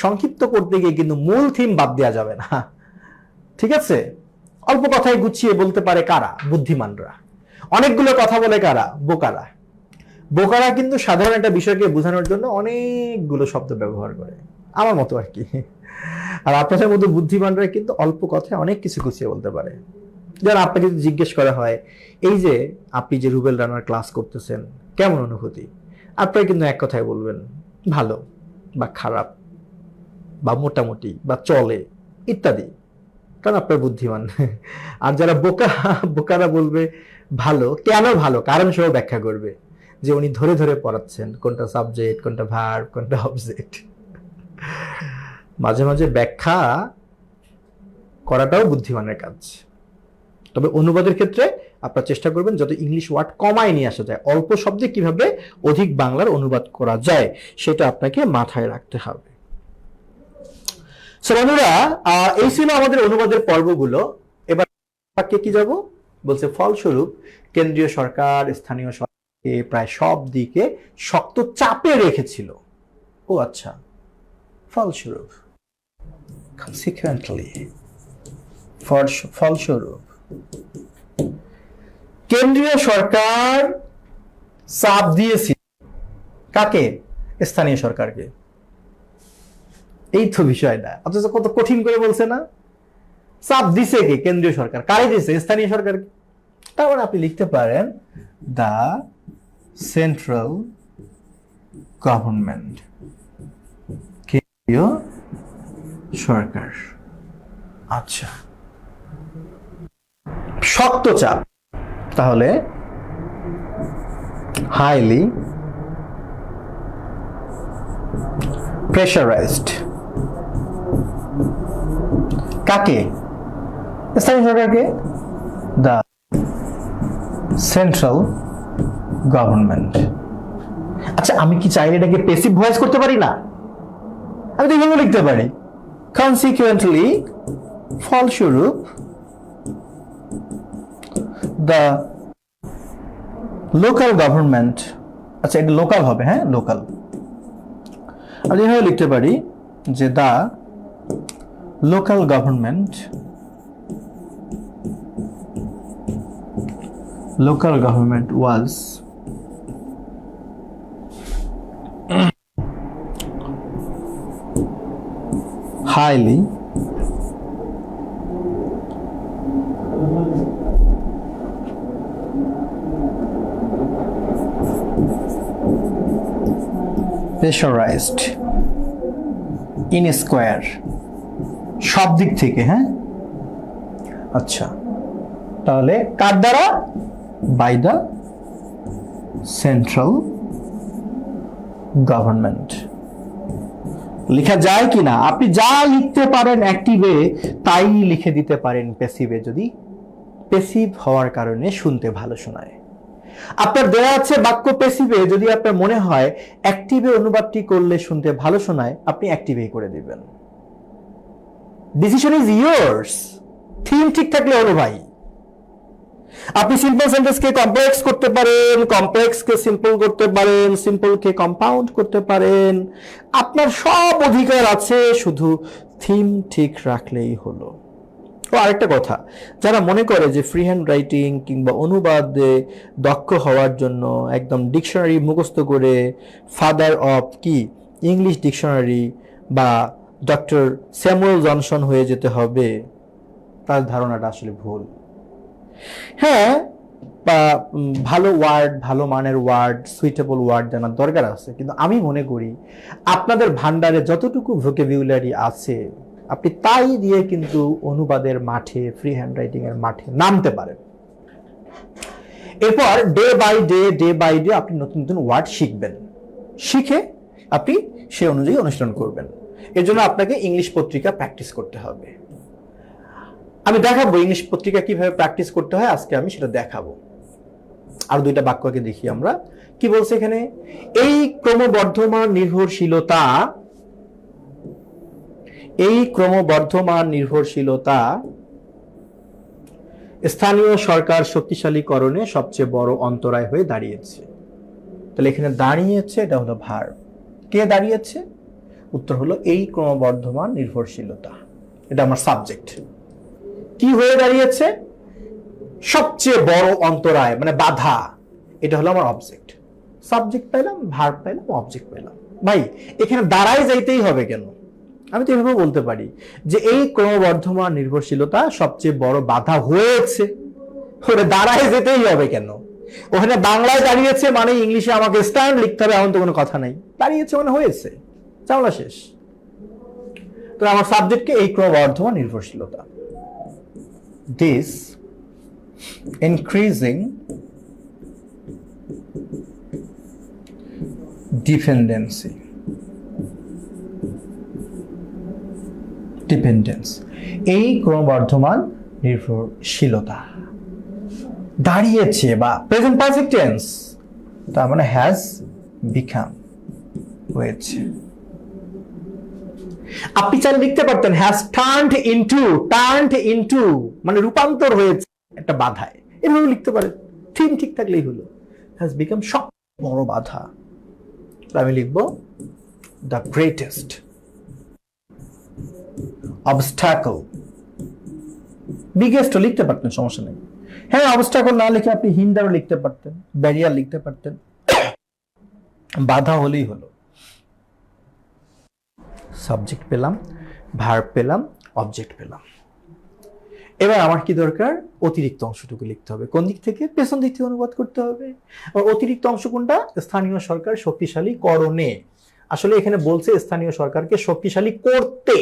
সংক্ষিপ্ত করতে গিয়ে কিন্তু মূল থিম বাদ দেওয়া যাবে না, ঠিক আছে? অল্প কথায় গুছিয়ে বলতে পারে কারা? বুদ্ধিমানরা। অনেকগুলো কথা বলে কারা? বোকারা। বোকারা কিন্তু সাধারণ একটা বিষয়কে বোঝানোর জন্য অনেকগুলো শব্দ ব্যবহার করে, আমার মতো আর কি। আর আপনাদের মতো বুদ্ধিমানরা কিন্তু অল্প কথায় অনেক কিছু গুছিয়ে বলতে পারে। যেমন আপনাকে যদি জিজ্ঞেস করা হয়, এই যে আপনি যে রুবেল রানার ক্লাস করতেছেন, কেমন অনুভূতি? আপনারা কিন্তু এক কথায় বলবেন, ভালো বা খারাপ বা মোটামুটি বা চলে ইত্যাদি, কারণ আপনার বুদ্ধিমান। আর যারা বোকারা বলবে ভালো। কেন ভালো? কারণ সহ ব্যাখ্যা করবে যে উনি ধরে ধরে পড়াচ্ছেন, কোনটা সাবজেক্ট, কোনটা ভার্ব, কোনটা অবজেক্ট। মাঝে মাঝে ব্যাখ্যা করাটাও বুদ্ধিমানের কাজ। তবে অনুবাদের ক্ষেত্রে আপনারা চেষ্টা করবেন যত ইংলিশ ওয়ার্ড কমায় নিয়ে আসা যায়, অল্প শব্দে কিভাবে অধিক বাংলার অনুবাদ করা যায় সেটা আপনাকে মাথায় রাখতে হবে। বন্ধুরা, এই ছিল আমাদের অনুবাদের পর্বগুলো। এবার বাক্যে কি যাব? বলছে ফলস্বরূপ কেন্দ্রীয় সরকার স্থানীয় সরকারকে প্রায় সব দিকে শক্ত চাপে রেখেছিল। ও আচ্ছা, ফলস্বরূপ, consequently, ফলস্বরূপ কেন্দ্রীয় সরকার চাপ দিয়েছিল কাকে? স্থানীয় সরকারকে। এই তো বিষয়টা, অথচ কত কঠিন করে বলছে না? চাপ দিছে কে? কেন্দ্রীয় সরকার। কারে দিছে? স্থানীয় সরকার। তারপরে আপনি লিখতে পারেন দা সেন্ট্রাল গভর্নমেন্ট, কেন্দ্রীয় সরকার। আচ্ছা, শক্ত চাপ, তাহলে হাইলি প্রেশারাইজড। কাকে? স্থানীয় সরকারকে। দা সেন্ট্রাল গভর্নমেন্ট। আচ্ছা, আমি কি চাইলে এটাকে প্যাসিভ ভয়েস করতে পারি না? আমি তো এভাবে লিখতে পারি, কনসিকুয়েন্টলি, ফলস্বরূপ, দ্য লোকাল গভর্নমেন্ট। আচ্ছা, এটা লোকাল হবে, হ্যাঁ, লোকাল। আমি এভাবে লিখতে পারি যে the local government was highly pressurized in a square, সব দিক থেকে, হ্যাঁ। আচ্ছা, তাহলে কার দ্বারা? By the central government. লেখা যায় কিনা? আপনি যা লিখতে পারেন অ্যাক্টিভে তাই লিখে দিতে পারেন প্যাসিভে, যদি প্যাসিভ হওয়ার কারণে শুনতে ভালো শোনায়। আপনার দেওয়া আছে বাক্য প্যাসিভে, যদি আপনার মনে হয় অ্যাক্টিভে অনুবাদটি করলে শুনতে ভালো শোনায়, আপনি অ্যাক্টিভেই করে দিবেন। Decision is years. থিম ঠিক থাকলে হলো ভাই। আপনি সিম্পল সেন্টেন্সকে কমপ্লেক্স করতে পারেন, কমপ্লেক্সকে সিম্পল করতে পারেন, সিম্পলকে কম্পাউন্ড করতে পারেন। আপনার সব অধিকার আছে, শুধু থিম ঠিক রাখলেই হলো। ও আরেকটা কথা, যারা মনে করে যে ফ্রি হ্যান্ড রাইটিং কিংবা অনুবাদে দক্ষ হওয়ার জন্য একদম ডিকশনারি মুখস্থ করে ফাদার অফ কি ইংলিশ ডিকশনারি বা ডক্টর স্যামুয়েল জনসন হয়ে যেতে হবে, তার ধারণাটা আসলে ভুল। হ্যাঁ, বা ভালো ওয়ার্ড, ভালো মানের ওয়ার্ড, সুইটেবল ওয়ার্ড জানার দরকার আছে, কিন্তু আমি মনে করি আপনাদের ভান্ডারে যতটুকু ভোকাবুলারি আছে আপনি তাই দিয়ে কিন্তু অনুবাদের মাঠে, ফ্রি হ্যান্ড রাইটিং এর মাঠে নামতে পারেন। এরপর ডে বাই ডে আপনি নতুন নতুন ওয়ার্ড শিখবেন, শিখে আপনি সেই অনুযায়ী অনুশীলন করবেন। এর জন্য আপনাকে ইংলিশ পত্রিকা প্র্যাকটিস করতে হবে। আমি দেখাবো ইংলিশ পত্রিকা কিভাবে প্র্যাকটিস করতে হয়, আজকে আমি সেটা দেখাবো। আর দুইটা বাক্যকে দেখি আমরা কি বলছে এখানে। এই ক্রমবর্ধমান নির্ভরশীলতা স্থানীয় সরকার শক্তিশালীকরণে সবচেয়ে বড় অন্তরায় হয়ে দাঁড়িয়েছে। তাহলে এখানে দাঁড়িয়েছে, এটা হলো ভার্ব। কে দাঁড়িয়েছে? উত্তর হলো এই ক্রমবর্ধমান নির্ভরশীলতা। এটা আমার সাবজেক্ট। কি হয়ে দাঁড়িয়েছে? সবচেয়ে বড় অন্তরায়, মানে বাধা। এটা হলো আমার অবজেক্ট। সাবজেক্ট পেলাম, ভার্ব পেলাম, অবজেক্ট পেলাম। ভাই এখানে দাঁড়ায় যাইতেই হবে কেন? আমি তো এভাবে বলতে পারি যে এই ক্রমবর্ধমান নির্ভরশীলতা সবচেয়ে বড় বাধা হয়েছে। ওটা দাঁড়ায় যেতেই হবে কেন? ওখানে বাংলায় দাঁড়িয়েছে মানে ইংলিশে আমাকে স্ট্যান্ড লিখতে হবে এমন তো কোনো কথা নাই। দাঁড়িয়েছে মানে হয়েছে, চাওলা শেষ। তো আমার সাবজেক্টকে এই ক্রমবর্ধমান নির্ভরশীলতা, this increasing dependency, এই ক্রমবর্ধমান নির্ভরশীলতা দাঁড়িয়েছে, বা প্রেজেন্ট পারফেক্ট টেন্স, তার মানে হ্যাজ বিকাম, হয়েছে। আপনি চাইলে লিখতে পারতেন হ্যাজ টার্নড ইনটু, মানে রূপান্তর হয়েছে একটা বাধায়, এভাবে লিখতে পারেন। থিম ঠিক থাকলেই হলো। হ্যাজ বিকাম সব বড় বাধা। আমি লিখবো দ্য গ্রেটেস্ট অবস্টাকল। বিগেস্ট লিখতে পারতেন, সমস্যা নেই। হ্যাঁ, অবস্টাকল না লিখে আপনি হিন্ডারও লিখতে পারতেন, ব্যারিয়ার লিখতে পারতেন। বাধা হলেই হলো। সাবজেক্ট পেলাম, ভার্ব পেলাম, অবজেক্ট পেলাম। এবার আমার কি দরকার? অতিরিক্ত অংশটুকু লিখতে হবে। কোন দিক থেকে? পেছন দিক থেকে অনুবাদ করতে হবে। আর অতিরিক্ত অংশ কোনটা? স্থানীয় সরকার শক্তিশালী করণে। আসলে এখানে বলছে স্থানীয় সরকারকে শক্তিশালী করতে।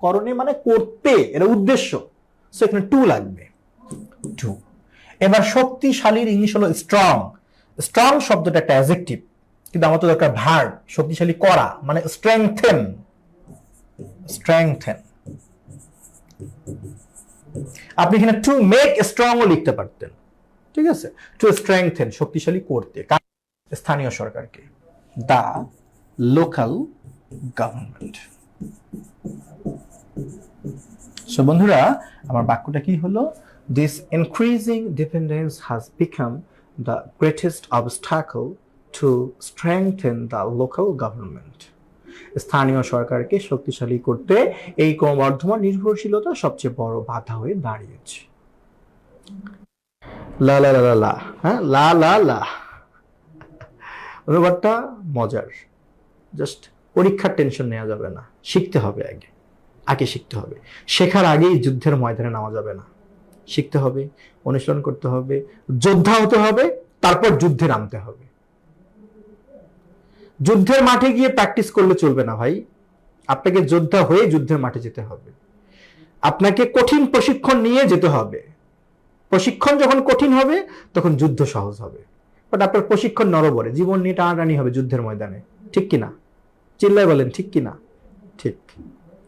করণে মানে করতে, এটা উদ্দেশ্য। সো এখানে টু লাগবে, টু। এবার শক্তিশালীর ইংলিশ হলো স্ট্রং। স্ট্রং শব্দটা একটা অ্যাডজেক্টিভ, কিন্তু আমার তো দরকার ভার্ব। শক্তিশালী করা মানে স্ট্রেংথেন। আপনি এখানে টু মেক স্ট্রংও লিখতে পারতেন, ঠিক আছে। টু স্ট্রেংথেন, শক্তিশালী করতে, স্থানীয় সরকারকে। The local government. সো বন্ধুরা, আমার বাক্যটা কি হলো? This increasing dependence has become the greatest obstacle to strengthen the local government. স্থানীয় সরকারকে শক্তিশালী করতে এই ক্রমবর্ধমান নির্ভরশীলতা সবচেয়ে বড় বাধা হয়ে দাঁড়িয়েছে। লা লা লা লা, হ্যাঁ, লা লা লা। অনুবাদটা মজার, জাস্ট পরীক্ষার টেনশন নেওয়া যাবে না। শিখতে হবে, আগে শিখতে হবে। শেখার আগেই যুদ্ধের ময়দানে নামা যাবে না। শিখতে হবে, অনুশীলন করতে হবে, যোদ্ধা হতে হবে, তারপর যুদ্ধে নামতে হবে। যুদ্ধের মাঠে গিয়ে প্র্যাকটিস করলে চলবে না ভাই। আপনাকে যোদ্ধা হয়ে যুদ্ধের মাঠে যেতে হবে। আপনাকে কঠিন প্রশিক্ষণ নিয়ে যেতে হবে। প্রশিক্ষণ যখন কঠিন হবে তখন যুদ্ধ সহজ হবে। বাট আপনার প্রশিক্ষণ নরবরে, জীবন নিয়ে টানাটানি হবে যুদ্ধের ময়দানে, ঠিক কিনা? চিল্লায় বলেন ঠিক কিনা? ঠিক।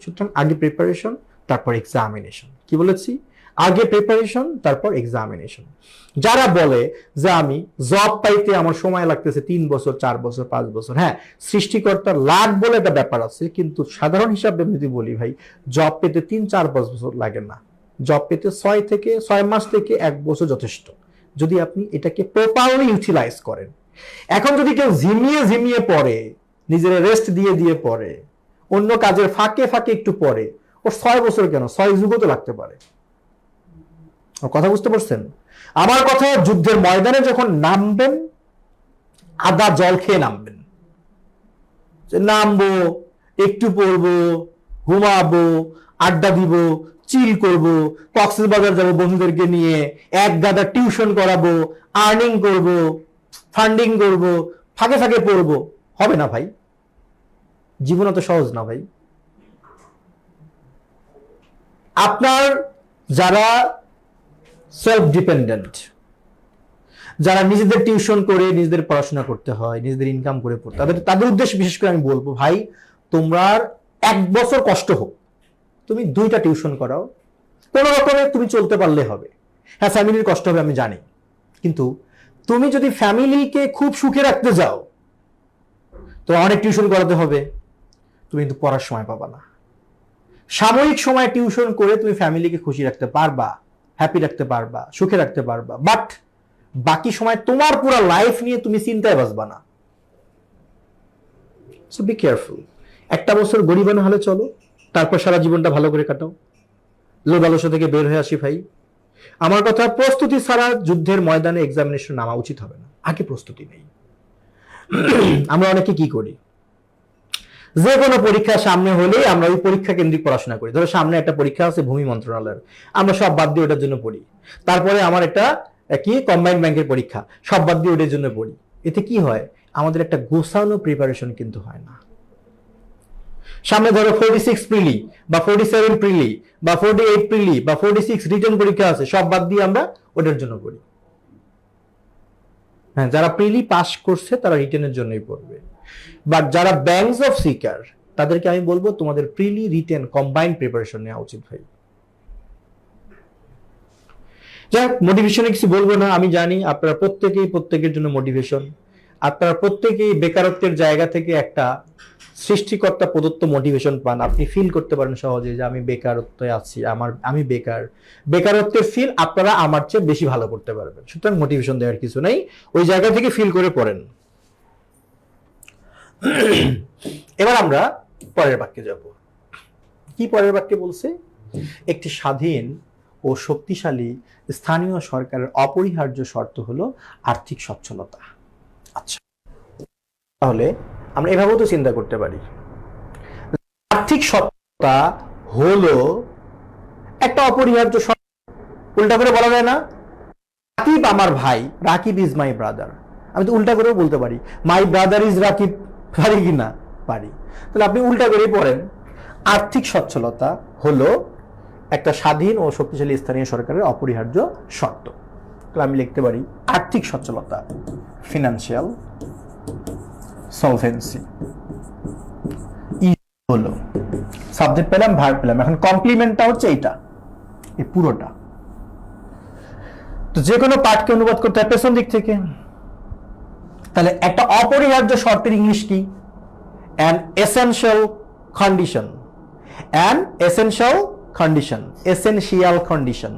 সুতরাং আগে প্রিপারেশন, তারপর এক্সামিনেশন। কি বলেছি? আগে প্রিপারেশন, তারপর এক্সামিনেশন। যারা বলে যে আমি জব পাইতে আমার সময় লাগতেছে 3 বছর, 4 বছর, 5 বছর, হ্যাঁ, সৃষ্টিকর্তার লাখ বলে একটা ব্যাপার আছে, কিন্তু সাধারণ হিসাবে যদি বলি ভাই, জব পেতে 3-4-5 বছর লাগে না। জব পেতে 6 মাস থেকে 1 বছর যথেষ্ট, যদি আপনি এটাকে প্রপারলি ইউটিলাইজ করেন। এখন যদি কেউ ঝিমিয়ে পড়ে, নিজের রেস্ট দিয়ে পড়ে, অন্য কাজের ফাঁকে একটু পড়ে, ওর 6 বছর কেন, 6 যুগও তো লাগতে পারে। কথা বুঝতে পারছেন? আমার কথা, যুদ্ধের ময়দানে যখন নামবেন, আদা জল খেয়ে নামবেন। নামবো, একটু পড়বো, ঘুমাবো, আড্ডা দিব, চিল করব, কক্সবাজার যাবো বন্ধুদেরকে নিয়ে, এক গাদা টিউশন করাবো, আর্নিং করব, ফান্ডিং করব, ফাঁকে পড়বো, হবে না ভাই। জীবন অত সহজ না ভাই। আপনার যারা সেলফ ডিপেন্ডেন্ট, যারা নিজেদের টিউশন করে নিজেদের পড়াশোনা করতে হয়, নিজেদের ইনকাম করে পড়তে, তাদের উদ্দেশ্যে বিশেষ করে আমি বলবো, ভাই তোমরা 1 বছর কষ্ট হোক, তুমি 2টা টিউশন করাও, কোনো রকমে তুমি চলতে পারলে হবে। হ্যাঁ, ফ্যামিলির কষ্ট হবে আমি জানি, কিন্তু তুমি যদি ফ্যামিলিকে খুব সুখে রাখতে যাও, তো অনেক টিউশন করাতে হবে, তুমি কিন্তু পড়ার সময় পাবা না। সাময়িক সময় টিউশন করে তুমি ফ্যামিলিকে খুশি রাখতে পারবা, হ্যাপি রাখতে পারবা, সুখে রাখতে পারবা, বাট বাকি সময় তোমার পুরো লাইফ নিয়ে তুমি চিন্তায় বাঁচবা না। So be careful. 1টা বছর গরিবানা হলে চলো, তারপর সারা জীবনটা ভালো করে কাটাও। লোভ লালসা থেকে বের হয়ে আসি ভাই। আমার কথা, প্রস্তুতি ছাড়া যুদ্ধের ময়দানে এক্সামিনেশন নামা উচিত হবে না। আগে প্রস্তুতি নেই। আমরা অনেকে কি করি, যে কোনো পরীক্ষা সামনে হলেই আমরা ওই পরীক্ষা কেন্দ্রিক পড়াশোনা করি। ধরো সামনে একটা পরীক্ষা আছে ভূমি মন্ত্রণালয়ের, আমরা সব বাদ দিয়ে ওটার জন্য পড়ি। তারপরে আমার একটা কি কম্বাইন্ড ব্যাংকের পরীক্ষা, সব বাদ দিয়ে ওটার জন্য পড়ি। এতে কি হয়, আমাদের একটা গোছানো প্রিপারেশন কিন্তু হয় না। সামনে ধরো 46 প্রিলি বা 47 প্রিলি বা 48 প্রিলি বা 46 রিটেন পরীক্ষা আছে, সব বাদ দিয়ে আমরা ওটার জন্য পড়ি। হ্যাঁ, যারা প্রিলি পাস করছে তারা রিটেনের জন্যই পড়বে। বাট যারা ব্যাংকস অফ সিকার, তাদেরকে আমি বলবো তোমাদের প্রিলি রিটেন কম্বাইন্ড প্রিপারেশন নেওয়া উচিত ভাই। যাই হোক, মোটিভেশনে কিছু বলবো না। আমি জানি আপনারা প্রত্যেকের জন্য মোটিভেশন। আপনারা প্রত্যেকেই বেকারত্বের জায়গা থেকে একটা সৃষ্টিকর্তা প্রদত্ত মোটিভেশন পান। আপনি ফিল করতে পারেন সহজে যে আমি বেকারত্বে আছি, আমি বেকারত্বের ফিল আপনারা আমার চেয়ে বেশি ভালো করতে পারবেন। সুতরাং মোটিভেশন দেওয়ার কিছু নেই, ওই জায়গা থেকে ফিল করে পড়েন। এবার আমরা পরের বাক্যে যাব। কি পরের বাক্যে বলছে? একটি স্বাধীন ও শক্তিশালী স্থানীয় সরকারের অপরিহার্য শর্ত হলো আর্থিক সচ্ছলতা। আচ্ছা, তাহলে আমরা এভাবেও তো চিন্তা করতে পারি, আর্থিক সচ্ছলতা হলো একটা অপরিহার্য শর্ত। উল্টা করে বলা যায় না, রাকিব আমার ভাই, রাকিব ইজ মাই ব্রাদার। আমি তো উল্টা করেও বলতে পারি, মাই ব্রাদার ইজ রাকিব। পারি কি না? পারি। তাহলে আপনি উল্টা করেই পড়েন, আর্থিক সচ্ছলতা হলো একটা স্বাধীন ও শক্তিশালী স্থানীয় সরকারের অপরিহার্য শর্ত। তাহলে আমি লিখতে পারি আর্থিক সচ্ছলতা, ফিনান্সিয়াল সলভেন্সি হলো, সাবজেক্ট পেলাম, ভার্ব পেলাম, এখন কমপ্লিমেন্টটা হচ্ছে এইটা, এই পুরোটা। তো যে কোনো পাঠকে অনুবাদ করতে হয় পেছন দিক থেকে। তাহলে একটা অপরিহার্য শর্তের ইংলিশ কি? an essential condition, an essential condition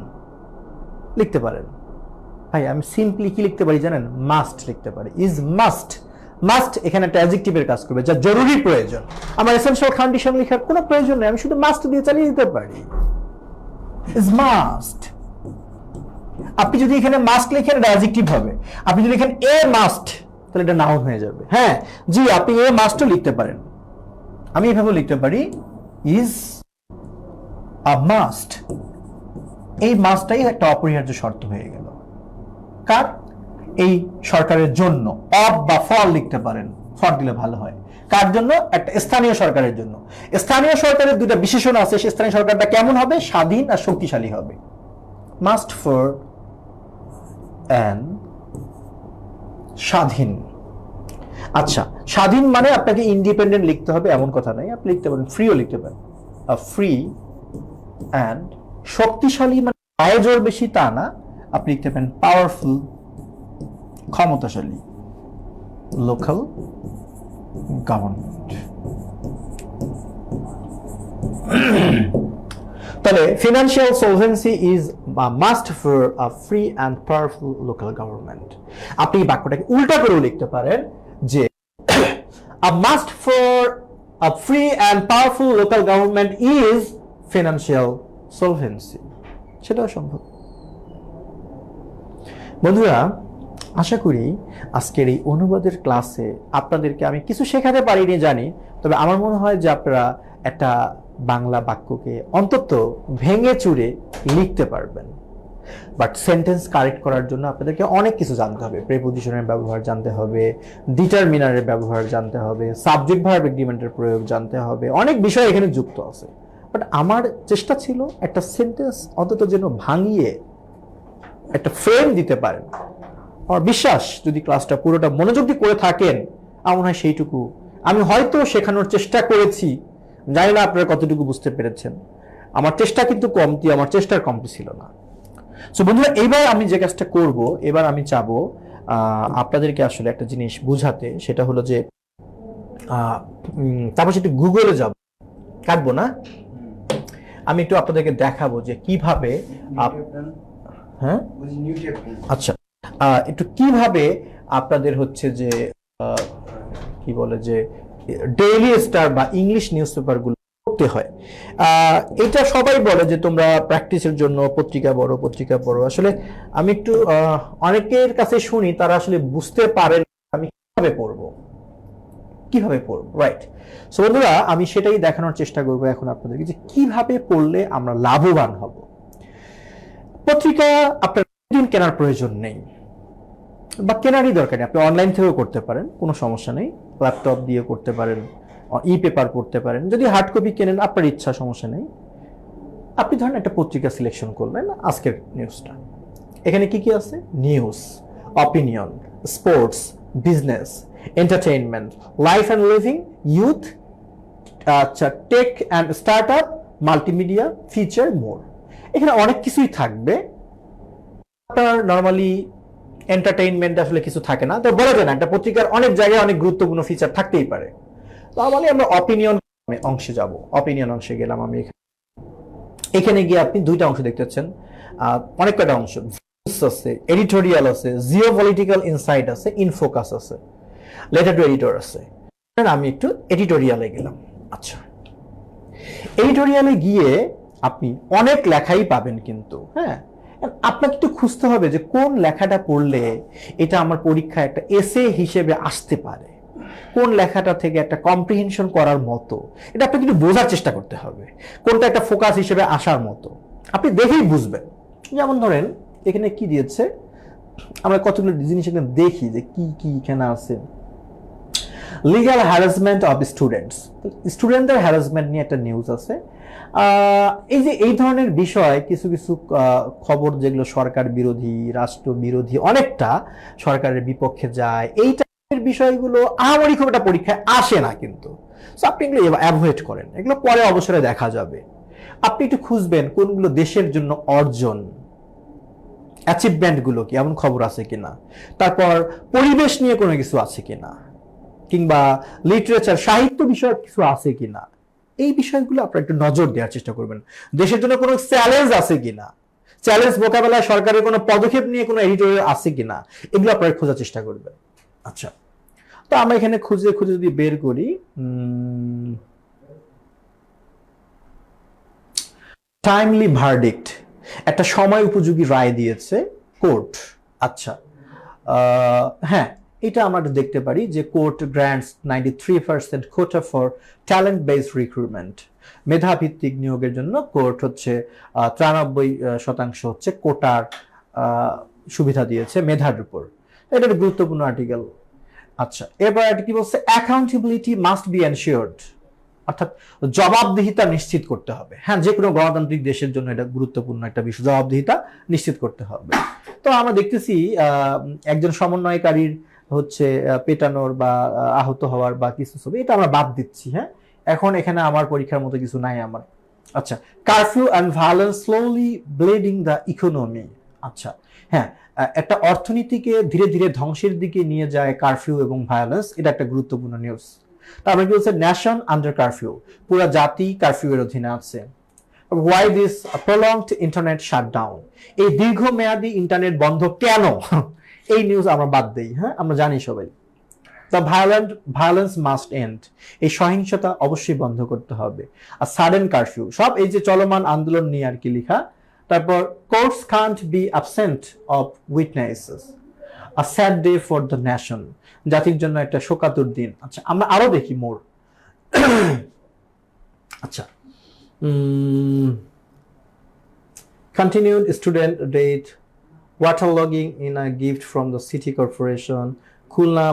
লিখতে পারেন। ভাই আমি সিম্পলি কি লিখতে পারি জানেন? মাস্ট লিখতে পারি। ইজ মাস্ট এখানে একটা অ্যাডজেক্টিভের কাজ করবে, যা জরুরি প্রয়োজন। আমার এসেনশিয়াল কন্ডিশন লেখার কোনো প্রয়োজন নেই, আমি শুধু মাস্ট দিয়ে চালিয়ে দিতে পারি। Is must. আপনি যদি এখানে মাস্ট লিখেন এটা অ্যাডজেক্টিভ হবে, আপনি যদি লিখেন এ মাস্ট তাহলে এটা নাউন হয়ে যাবে। হ্যাঁ জি, আপনি এ মাস্টও লিখতে পারেন। আমি এভাবে লিখতে পারি ইজ আ মাস্ট। এই মাস্টটাই একটা অপরিহার্য শর্ত হয়ে গেল। কার? এই সরকারের জন্য। অফ বা ফর লিখতে পারেন, ফর দিলে ভালো হয়। কার জন্য? একটা স্থানীয় সরকারের জন্য। স্থানীয় সরকারের দুইটা বিশেষণ আছে, সেই স্থানীয় সরকারটা কেমন হবে? স্বাধীন আর শক্তিশালী হবে। মাস্ট ফর অ্যান স্বাধীন। আচ্ছা, স্বাধীন মানে আপনাকে ইন্ডিপেন্ডেন্ট লিখতে হবে এমন কথা নাই, আপনি লিখতে পারেন ফ্রিও লিখতে পারেন। ফ্রি অ্যান্ড শক্তিশালী মানে আয়োজন বেশি তা না, আপনি লিখতে পারেন পাওয়ারফুল, ক্ষমতাশালী লোকাল গভর্নমেন্ট। তাহলে financial solvency is must for a free and powerful local government. আপনি এই বাক্যটাকে উল্টা করেও লিখতে পারেন যে a must for a free and powerful local government is financial solvency, সেটাও সম্ভব। বন্ধুরা, আশা করি আজকের এই অনুবাদের ক্লাসে আপনাদেরকে আমি কিছু শেখাতে পারিনি জানি, তবে আমার মনে হয় যে আপনারা একটা বাংলা বাক্যকে অন্তত ভেঙে চুরে লিখতে পারবেন। বাট সেন্টেন্স কারেক্ট করার জন্য আপনাদেরকে অনেক কিছু জানতে হবে। প্রিপোজিশনের ব্যবহার জানতে হবে, ডিটারমিনারের ব্যবহার জানতে হবে, সাবজেক্ট ভার্ব এগ্রিমেন্টের প্রয়োগ জানতে হবে, অনেক বিষয় এখানে যুক্ত আছে। বাট আমার চেষ্টা ছিল একটা সেন্টেন্স অন্তত যেন ভাঙিয়ে একটা ফ্রেম দিতে পারেন। আমার বিশ্বাস যদি ক্লাসটা পুরোটা মনোযোগ দিয়ে করে থাকেন, আমার মনে হয় সেইটুকু আমি হয়তো শেখানোর চেষ্টা করেছি। জানি না আপনারা কতটুকু বুঝতে পেরেছেন। আমার চেষ্টা কিন্তু কমতি, আমার চেষ্টার কমতি ছিল না। সো বন্ধুরা, এইবার আমি যে কাজটা করব, এবার আমি চাবো আপনাদেরকে আসলে একটা জিনিস বুঝাতে, সেটা হলো যে তারপর সেটা গুগলে যাব, কাটবো না, আমি একটু আপনাদেরকে দেখাবো যে কিভাবে হ্যাঁ আচ্ছা একটু কিভাবে আপনাদের হচ্ছে যে কি বলে যে ডেইলি স্টার বা ইংলিশ নিউজ পেপার গুলো করতে হয়। এটা সবাই বলে যে তোমরা প্র্যাকটিসের জন্য পত্রিকা পড়ো। আসলে আমি একটু অনেকের কাছে শুনি তারা আসলে বুঝতে পারেন আমি কিভাবে পড়বো, রাইট। সো বন্ধুরা, আমি সেটাই দেখানোর চেষ্টা করবো এখন আপনাদেরকে যে কিভাবে পড়লে আমরা লাভবান হব। পত্রিকা আপনার দিন কেনার প্রয়োজন নেই বা কেনারই দরকার নেই, আপনি অনলাইন থেকেও করতে পারেন, কোনো সমস্যা নেই। ল্যাপটপ দিয়ে করতে পারেন, ই পেপার পড়তে পারেন। যদি হার্ড কপি কেনেন আপনার ইচ্ছা, সমস্যা নেই। আপনি ধরেন একটা পত্রিকা সিলেকশন করলেন, আজকের নিউজটা। এখানে কি কি আছে? News, opinion, sports, business, entertainment, life and living, youth, আচ্ছা tech and start up, multimedia, feature, more. এখানে অনেক কিছুই থাকবে। আপনার নর্মালি এন্টারটেইনমেন্ট আসলে কিছু থাকে না, তো বলা যায় না, একটা পত্রিকার অনেক জায়গায় অনেক গুরুত্বপূর্ণ ফিচার থাকতেই পারে। নর্মালি আমরা অপিনিয়ন অংশে যাব। অপিনিয়ন অংশে গেলাম আমি। এখানে গিয়ে আপনি দুইটা অংশ দেখতে পাচ্ছেন, অনেক কয়টা অংশ আছে, এডিটোরিয়াল আছে, জিওপলিটিক্যাল ইনসাইট আছে, ইনফোকাস আছে, লেটার টু এডিটর আছে। আমি একটু এডিটোরিয়ালে গেলাম। আচ্ছা, এডিটোরিয়ালে গিয়ে আপনি অনেক লেখাই পাবেন, কিন্তু হ্যাঁ আপনাকে একটু খুঁজতে হবে যে কোন লেখাটা পড়লে এটা আমার পরীক্ষায় একটা এসে হিসেবে আসতে পারে, কোন লেখাটা থেকে একটা কম্প্রিহেনশন করার মতো, এটা আপনাকে একটু বোঝার চেষ্টা করতে হবে, কোনটা একটা ফোকাস হিসেবে আসার মতো। আপনি দেখেই বুঝবেন। যেমন ধরেন এখানে কি দিয়েছে, আমরা কতগুলো জিনিস এখানে দেখি যে কি কি এখানে আছে। লিগ্যাল হ্যারাসমেন্ট অফ স্টুডেন্টস, স্টুডেন্টদের হ্যারাসমেন্ট নিয়ে একটা নিউজ আছে। এই যে এই ধরনের বিষয়, কিছু কিছু খবর যেগুলো সরকার বিরোধী, রাষ্ট্র বিরোধী, অনেকটা সরকারের বিপক্ষে যায়, এই টাইপের বিষয়গুলো আমারই খুব একটা পরীক্ষায় আসে না, কিন্তু আপনি এগুলো অ্যাভয়েড করেন, এগুলো পরে অবসরে দেখা যাবে। আপনি একটু খুঁজবেন কোনগুলো দেশের জন্য অর্জন, অ্যাচিভমেন্ট গুলো কি, এমন খবর আছে কিনা, তারপর পরিবেশ নিয়ে কোনো কিছু আছে কিনা, কিংবা লিটারেচার, সাহিত্য বিষয়ক কিছু আছে কিনা। এই বিষয়গুলো আপনারা একটু নজর দেওয়ার চেষ্টা করবেন। দেশের জন্য কোনো চ্যালেঞ্জ আছে কিনা, চ্যালেঞ্জ মোকাবেলায় সরকারের কোনো পদক্ষেপ নিয়ে কোনো এডিটোরিয়াল আছে কিনা, এগুলো আপনারা খোঁজার চেষ্টা করবেন। আচ্ছা, তো আমরা এখানে খুঁজে খুঁজে যদি বের করি, টাইমলি ভার্ডিক্ট, একটা সময় উপযোগী রায় দিয়েছে কোর্ট। আচ্ছা, হ্যাঁ এটা আমরা দেখতে পারি যে court grants 93% quota for talent based recruitment, মেধাভিত্তিক নিয়োগের জন্য কোর্ট হচ্ছে 93% হচ্ছে কোটার সুবিধা দিয়েছে মেধার উপর। এটা একটা গুরুত্বপূর্ণ আর্টিকেল। আচ্ছা, এবার কি বলছে, অ্যাকাউন্টেবিলিটি মাস্ট বি এনশিওরড, অর্থাৎ জবাবদিহিতা নিশ্চিত করতে হবে। হ্যাঁ, যে কোনো গণতান্ত্রিক দেশের জন্য এটা গুরুত্বপূর্ণ একটা বিষয়, জবাবদিহিতা নিশ্চিত করতে হবে। তো আমরা দেখতেছি একজন সমন্বয়কারীর হচ্ছে পেটানোর বা আহত হওয়ার বা কিছু ছবি, এটা আমরা বাদ দিচ্ছি। হ্যাঁ, এখন এখানে আমার পরীক্ষার মতো কিছু নাই আমার। আচ্ছা, curfew and violence slowly bleeding the economy. আচ্ছা, হ্যাঁ, একটা অর্থনীতিকে ধীরে ধীরে ধ্বংসের দিকে নিয়ে যায় কারফিউ এবং ভায়োলেন্স, এটা একটা গুরুত্বপূর্ণ নিউজ। তারপরে কি বলছে, ন্যাশন আন্ডার কারফিউ, পুরো জাতি কারফিউ এর অধীনে আছে। Why this prolonged internet shutdown, এই দীর্ঘমেয়াদী ইন্টারনেট বন্ধ কেন, এই নিউজ আমরা বাদ দেই। হ্যাঁ, আমরা জানি সবাই। দ্য ভায়োলেন্স মাস্ট এন্ড, এই সহিংসতা অবশ্যই বন্ধ করতে হবে। আর সাডেন কারফিউ, সব এই যে চলমান আন্দোলন নিয়ে আর কি লেখা। তারপর courts can't be absent of witnesses, a sad day for the nation, জাতির জন্য একটা শোকাতুর দিন। আচ্ছা, আমরা আরো দেখি মোর। আচ্ছা, continued student rate, waterlogging in a gift from the city corporation, Khulna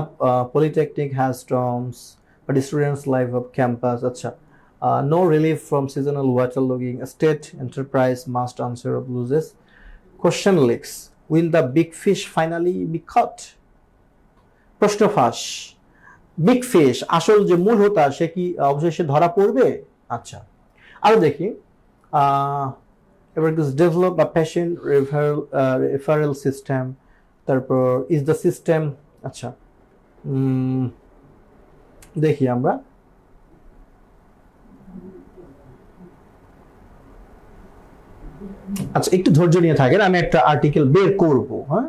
Polytechnic has storms, but students live up campus. Acha, no relief from seasonal waterlogging. A state enterprise must answer of losses. Question leaks, will the big fish finally be caught? প্রশ্ন ফাঁস, big fish, আসল যে মূল হোতা সে কি অবশেষে ধরা পড়বে? আচ্ছা, আরো দেখি। এবার develop a patient referral system, তারপর ইজ দ্য সিস্টেম। আচ্ছা, দেখি আমরা। আচ্ছা, একটু ধৈর্য নিয়ে থাকেন, আমি একটা আর্টিকেল বের করব। হ্যাঁ,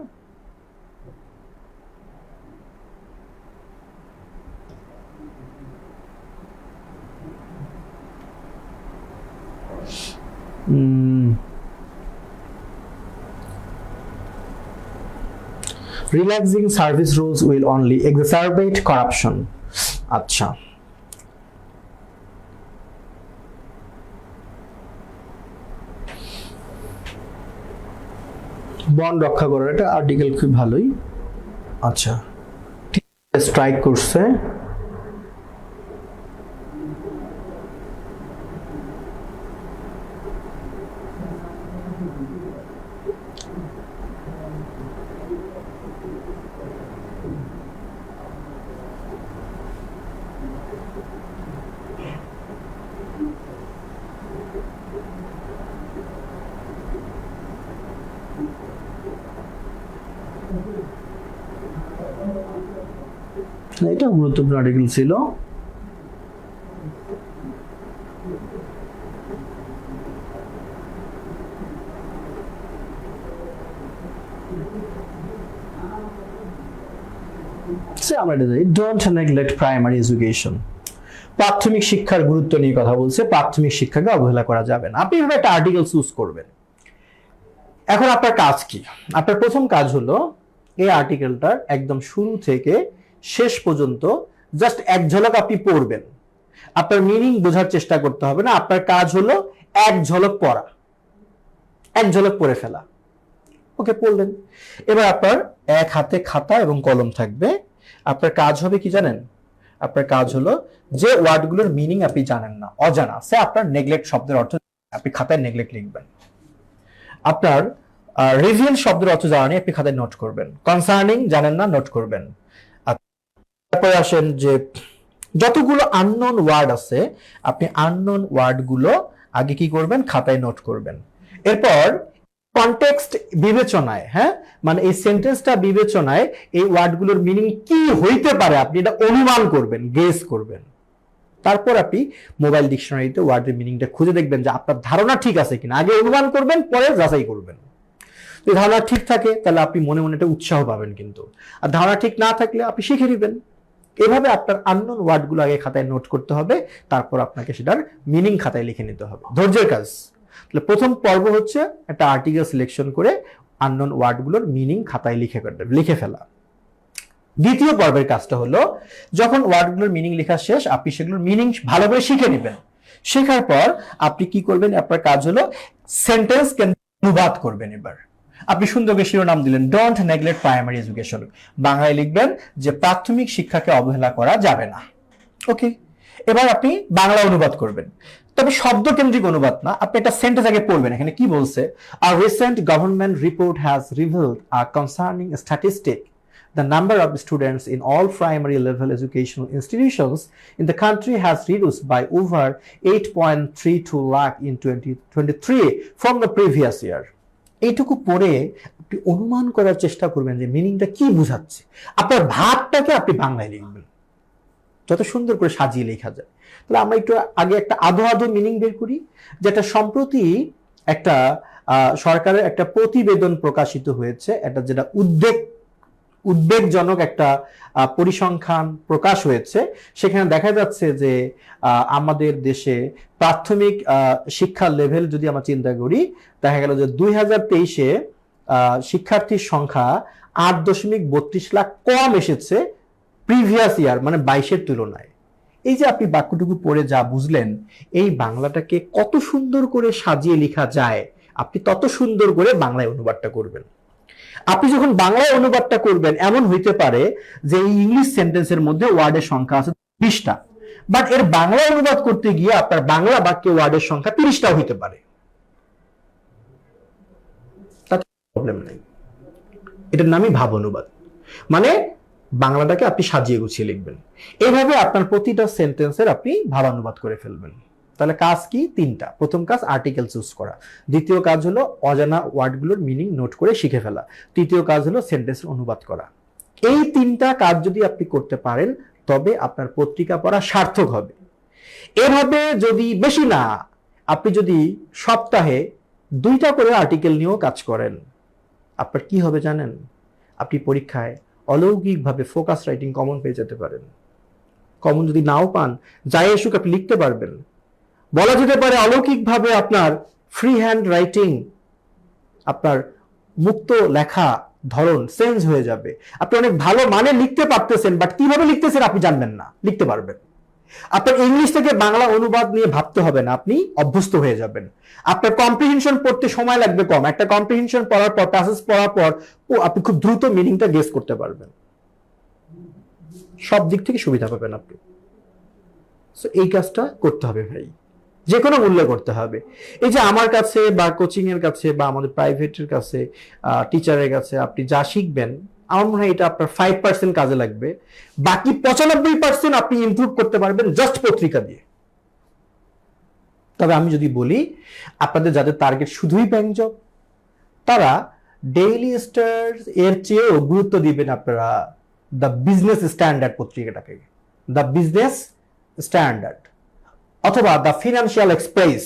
relaxing service rules will only exacerbate corruption. আচ্ছা, বন রক্ষা করার একটা আর্টিকেল খুব ভালোই। আচ্ছা, স্ট্রাইক করছে। এটা গুরুত্বপূর্ণ আর্টিকেল ছিল। আমরা ডোন্ট নেগলেক্ট প্রাইমারি এডুকেশন, প্রাথমিক শিক্ষার গুরুত্ব নিয়ে কথা বলছে। প্রাথমিক শিক্ষাকে অবহেলা করা যাবে না। আপনি এভাবে একটা আর্টিকেল চুজ করবেন। এখন আপনার কাজ কি? আপনার প্রথম কাজ হলো এই আর্টিকেলটার একদম শুরু থেকে শেষ পর্যন্ত জাস্ট এক ঝলক আপনি পড়বেন। আপনার মিনিং বোঝার চেষ্টা করতে হবে না, আপনার কাজ হলো এক ঝলক পড়া, এক ঝলক পড়ে ফেলা। ওকে, পড়লেন। এবার আপনার এক হাতে খাতা এবং কলম থাকবে। আপনার কাজ হবে কি জানেন? আপনার কাজ হলো যে ওয়ার্ডগুলোর মিনিং আপনি জানেন না, অজানা, সে আপনার নেগলেক্ট শব্দের অর্থ আপনি খাতায় নেগলেক্ট লিখবেন। আপনার রিভিল শব্দের অর্থ জানা নেই, আপনি খাতায় নোট করবেন। কনসার্নিং জানেন না, নোট করবেন। তারপরে আসেন যে যতগুলো আননোন ওয়ার্ড আছে, আপনি আননোন ওয়ার্ডগুলো আগে কি করবেন? খাতায় নোট করবেন। এরপর কনটেক্সট বিবেচনায়, হ্যাঁ, মানে এই সেন্টেন্সটা বিবেচনায় এই ওয়ার্ডগুলোর মিনিং কি হইতে পারে আপনি এটা অনুমান করবেন, গেস করবেন। তারপর আপনি মোবাইল ডিকশনারিতে ওয়ার্ডের মিনিংটা খুঁজে দেখবেন যে আপনার ধারণা ঠিক আছে কিনা। আগে অনুমান করবেন, পরে যাচাই করবেন। যদি ধারণা ঠিক থাকে তাহলে আপনি মনে মনে একটা উৎসাহ পাবেন, কিন্তু আর ধারণা ঠিক না থাকলে আপনি শিখে নেবেন। এভাবে আপনার আননোন ওয়ার্ডগুলো আগে খাতায় নোট করতে হবে, তারপর আপনাকে সেটার মিনিং খাতায় লিখে নিতে হবে। ধৈর্যের কাজ। তাহলে প্রথম পর্ব হচ্ছে একটা আর্টিকেল সিলেকশন করে আননোন ওয়ার্ডগুলোর মিনিং খাতায় লিখে ফেলা। দ্বিতীয় পর্বের কাজটা হলো যখন ওয়ার্ডগুলোর মিনিং লেখা শেষ, আপনি সেগুলোর মিনিং ভালো করে শিখে নেবেন। শেখার পর আপনি কি করবেন? আপনার কাজ হলো সেন্টেন্স অনুবাদ করবেন। এবার আপনি সুন্দর করে শিরোনাম দিলেন, ডোন্ট নেগলেক্ট প্রাইমারি এডুকেশন। বাংলায় লিখবেন যে প্রাথমিক শিক্ষাকে অবহেলা করা যাবে না। ওকে, এবার আপনি বাংলা অনুবাদ করবেন, তবে শব্দ কেন্দ্রিক অনুবাদ না। আপনি একটা সেন্টেন্স আগে পড়বেন। এখানে কি বলছে? A recent government report has revealed a concerning statistic the number of students in all primary level educational institutions in the country has reduced by over 8.32 lakh in 2023 from the previous year. এইটুকু পড়ে আপনি অনুমান করার চেষ্টা করবেন যে মিনিংটা কি বোঝাচ্ছে। আপনার ভাবটাকে আপনি বাংলায় লিখবেন, যত সুন্দর করে সাজিয়ে লেখা যায়। তাহলে আমরা একটু আগে একটা আধো আধো মিনিং বের করি, যেটা সম্প্রতি একটা সরকারের একটা প্রতিবেদন প্রকাশিত হয়েছে, এটা যেটা উদ্বেগজনক একটা পরিসংখ্যান প্রকাশ হয়েছে। সেখানে দেখা যাচ্ছে যে আমাদের দেশে প্রাথমিক শিক্ষার লেভেল যদি আমরা চিন্তা করি, দেখা গেল যে 2023-এ শিক্ষার্থীর সংখ্যা 8.32 লাখ কম এসেছে প্রিভিয়াস ইয়ার মানে 22-এর তুলনায়। এই যে আপনি বাক্যটুকু পড়ে যা বুঝলেন, এই বাংলাটাকে কত সুন্দর করে সাজিয়ে লেখা যায়, আপনি তত সুন্দর করে বাংলায় অনুবাদটা করবেন। আপনি যখন বাংলায় অনুবাদটা করবেন, এমন হইতে পারে যে এই ইংলিশ সেন্টেন্সের মধ্যে ওয়ার্ডের সংখ্যা আছে 20টা, বাট এর বাংলা অনুবাদ করতে গিয়ে আপনার বাংলা বাক্যে ওয়ার্ডের সংখ্যা 30টাও হইতে পারে, তাতে প্রবলেম নেই। এটার নামই ভাব অনুবাদ, মানে বাংলাটাকে আপনি সাজিয়ে গুছিয়ে লিখবেন। এইভাবে আপনার প্রতিটা সেন্টেন্সের আপনি ভাবানুবাদ করে ফেলবেন। তাহলে কাজ কি? 3টা। প্রথম কাজ আর্টিকেল চুজ করা, দ্বিতীয় কাজ হলো অজানা ওয়ার্ডগুলোর মিনিং নোট করে শিখে ফেলা, তৃতীয় কাজ হলো সেন্টেন্সের অনুবাদ করা। এই 3টা কাজ যদি আপনি করতে পারেন, তবে আপনার পত্রিকা পড়া সার্থক হবে। এভাবে যদি বেশি না, আপনি যদি সপ্তাহে 2টা করে আর্টিকেল নিয়েও কাজ করেন, আপনার কি হবে জানেন? আপনি পরীক্ষায় অলৌকিকভাবে ফোকাস রাইটিং কমন পেয়ে যেতে পারেন। কমন যদি নাও পান, যাই আসুক আপনি লিখতে পারবেন। বলা যেতে পারে অলৌকিকভাবে আপনার ফ্রি হ্যান্ড রাইটিং, আপনার মুক্ত লেখা ধরন চেঞ্জ হয়ে যাবে। আপনি অনেক ভালো মানে লিখতে পারতেছেন, বাট কিভাবে লিখতেছেন আপনি জানবেন না, লিখতে পারবেন। আপনার ইংলিশ থেকে বাংলা অনুবাদ নিয়ে ভাবতে হবে না, আপনি অভ্যস্ত হয়ে যাবেন। আপনার কম্প্রিহেনশন পড়তে সময় লাগবে কম, একটা কম্প্রিহেনশন পড়ার পর, প্যাসেজ পড়ার পর আপনি খুব দ্রুত মিনিংটা গেস করতে পারবেন। সব দিক থেকে সুবিধা পাবেন আপনি। সো এই কাজটা করতে হবে ভাই, যে কোনো মূল্যে করতে হবে। এই যে আমার কাছে বা কোচিং এর কাছে বা আমাদের প্রাইভেটের কাছে, টিচারের কাছে আপনি যা শিখবেন, আমার মনে হয় এটা আপনার 5% কাজে লাগবে। বাকি 95% আপনি ইমপ্রুভ করতে পারবেন জাস্ট পত্রিকা দিয়ে। তবে আমি যদি বলি, আপনাদের যাদের টার্গেট শুধুই ব্যাংক জব, তারা ডেইলি স্টার এর চেয়েও গুরুত্ব দিবেন আপনারা দ্য বিজনেস স্ট্যান্ডার্ড পত্রিকাটাকে, দ্য বিজনেস স্ট্যান্ডার্ড অথবা দ্য ফিনান্সিয়াল এক্সপ্রেস।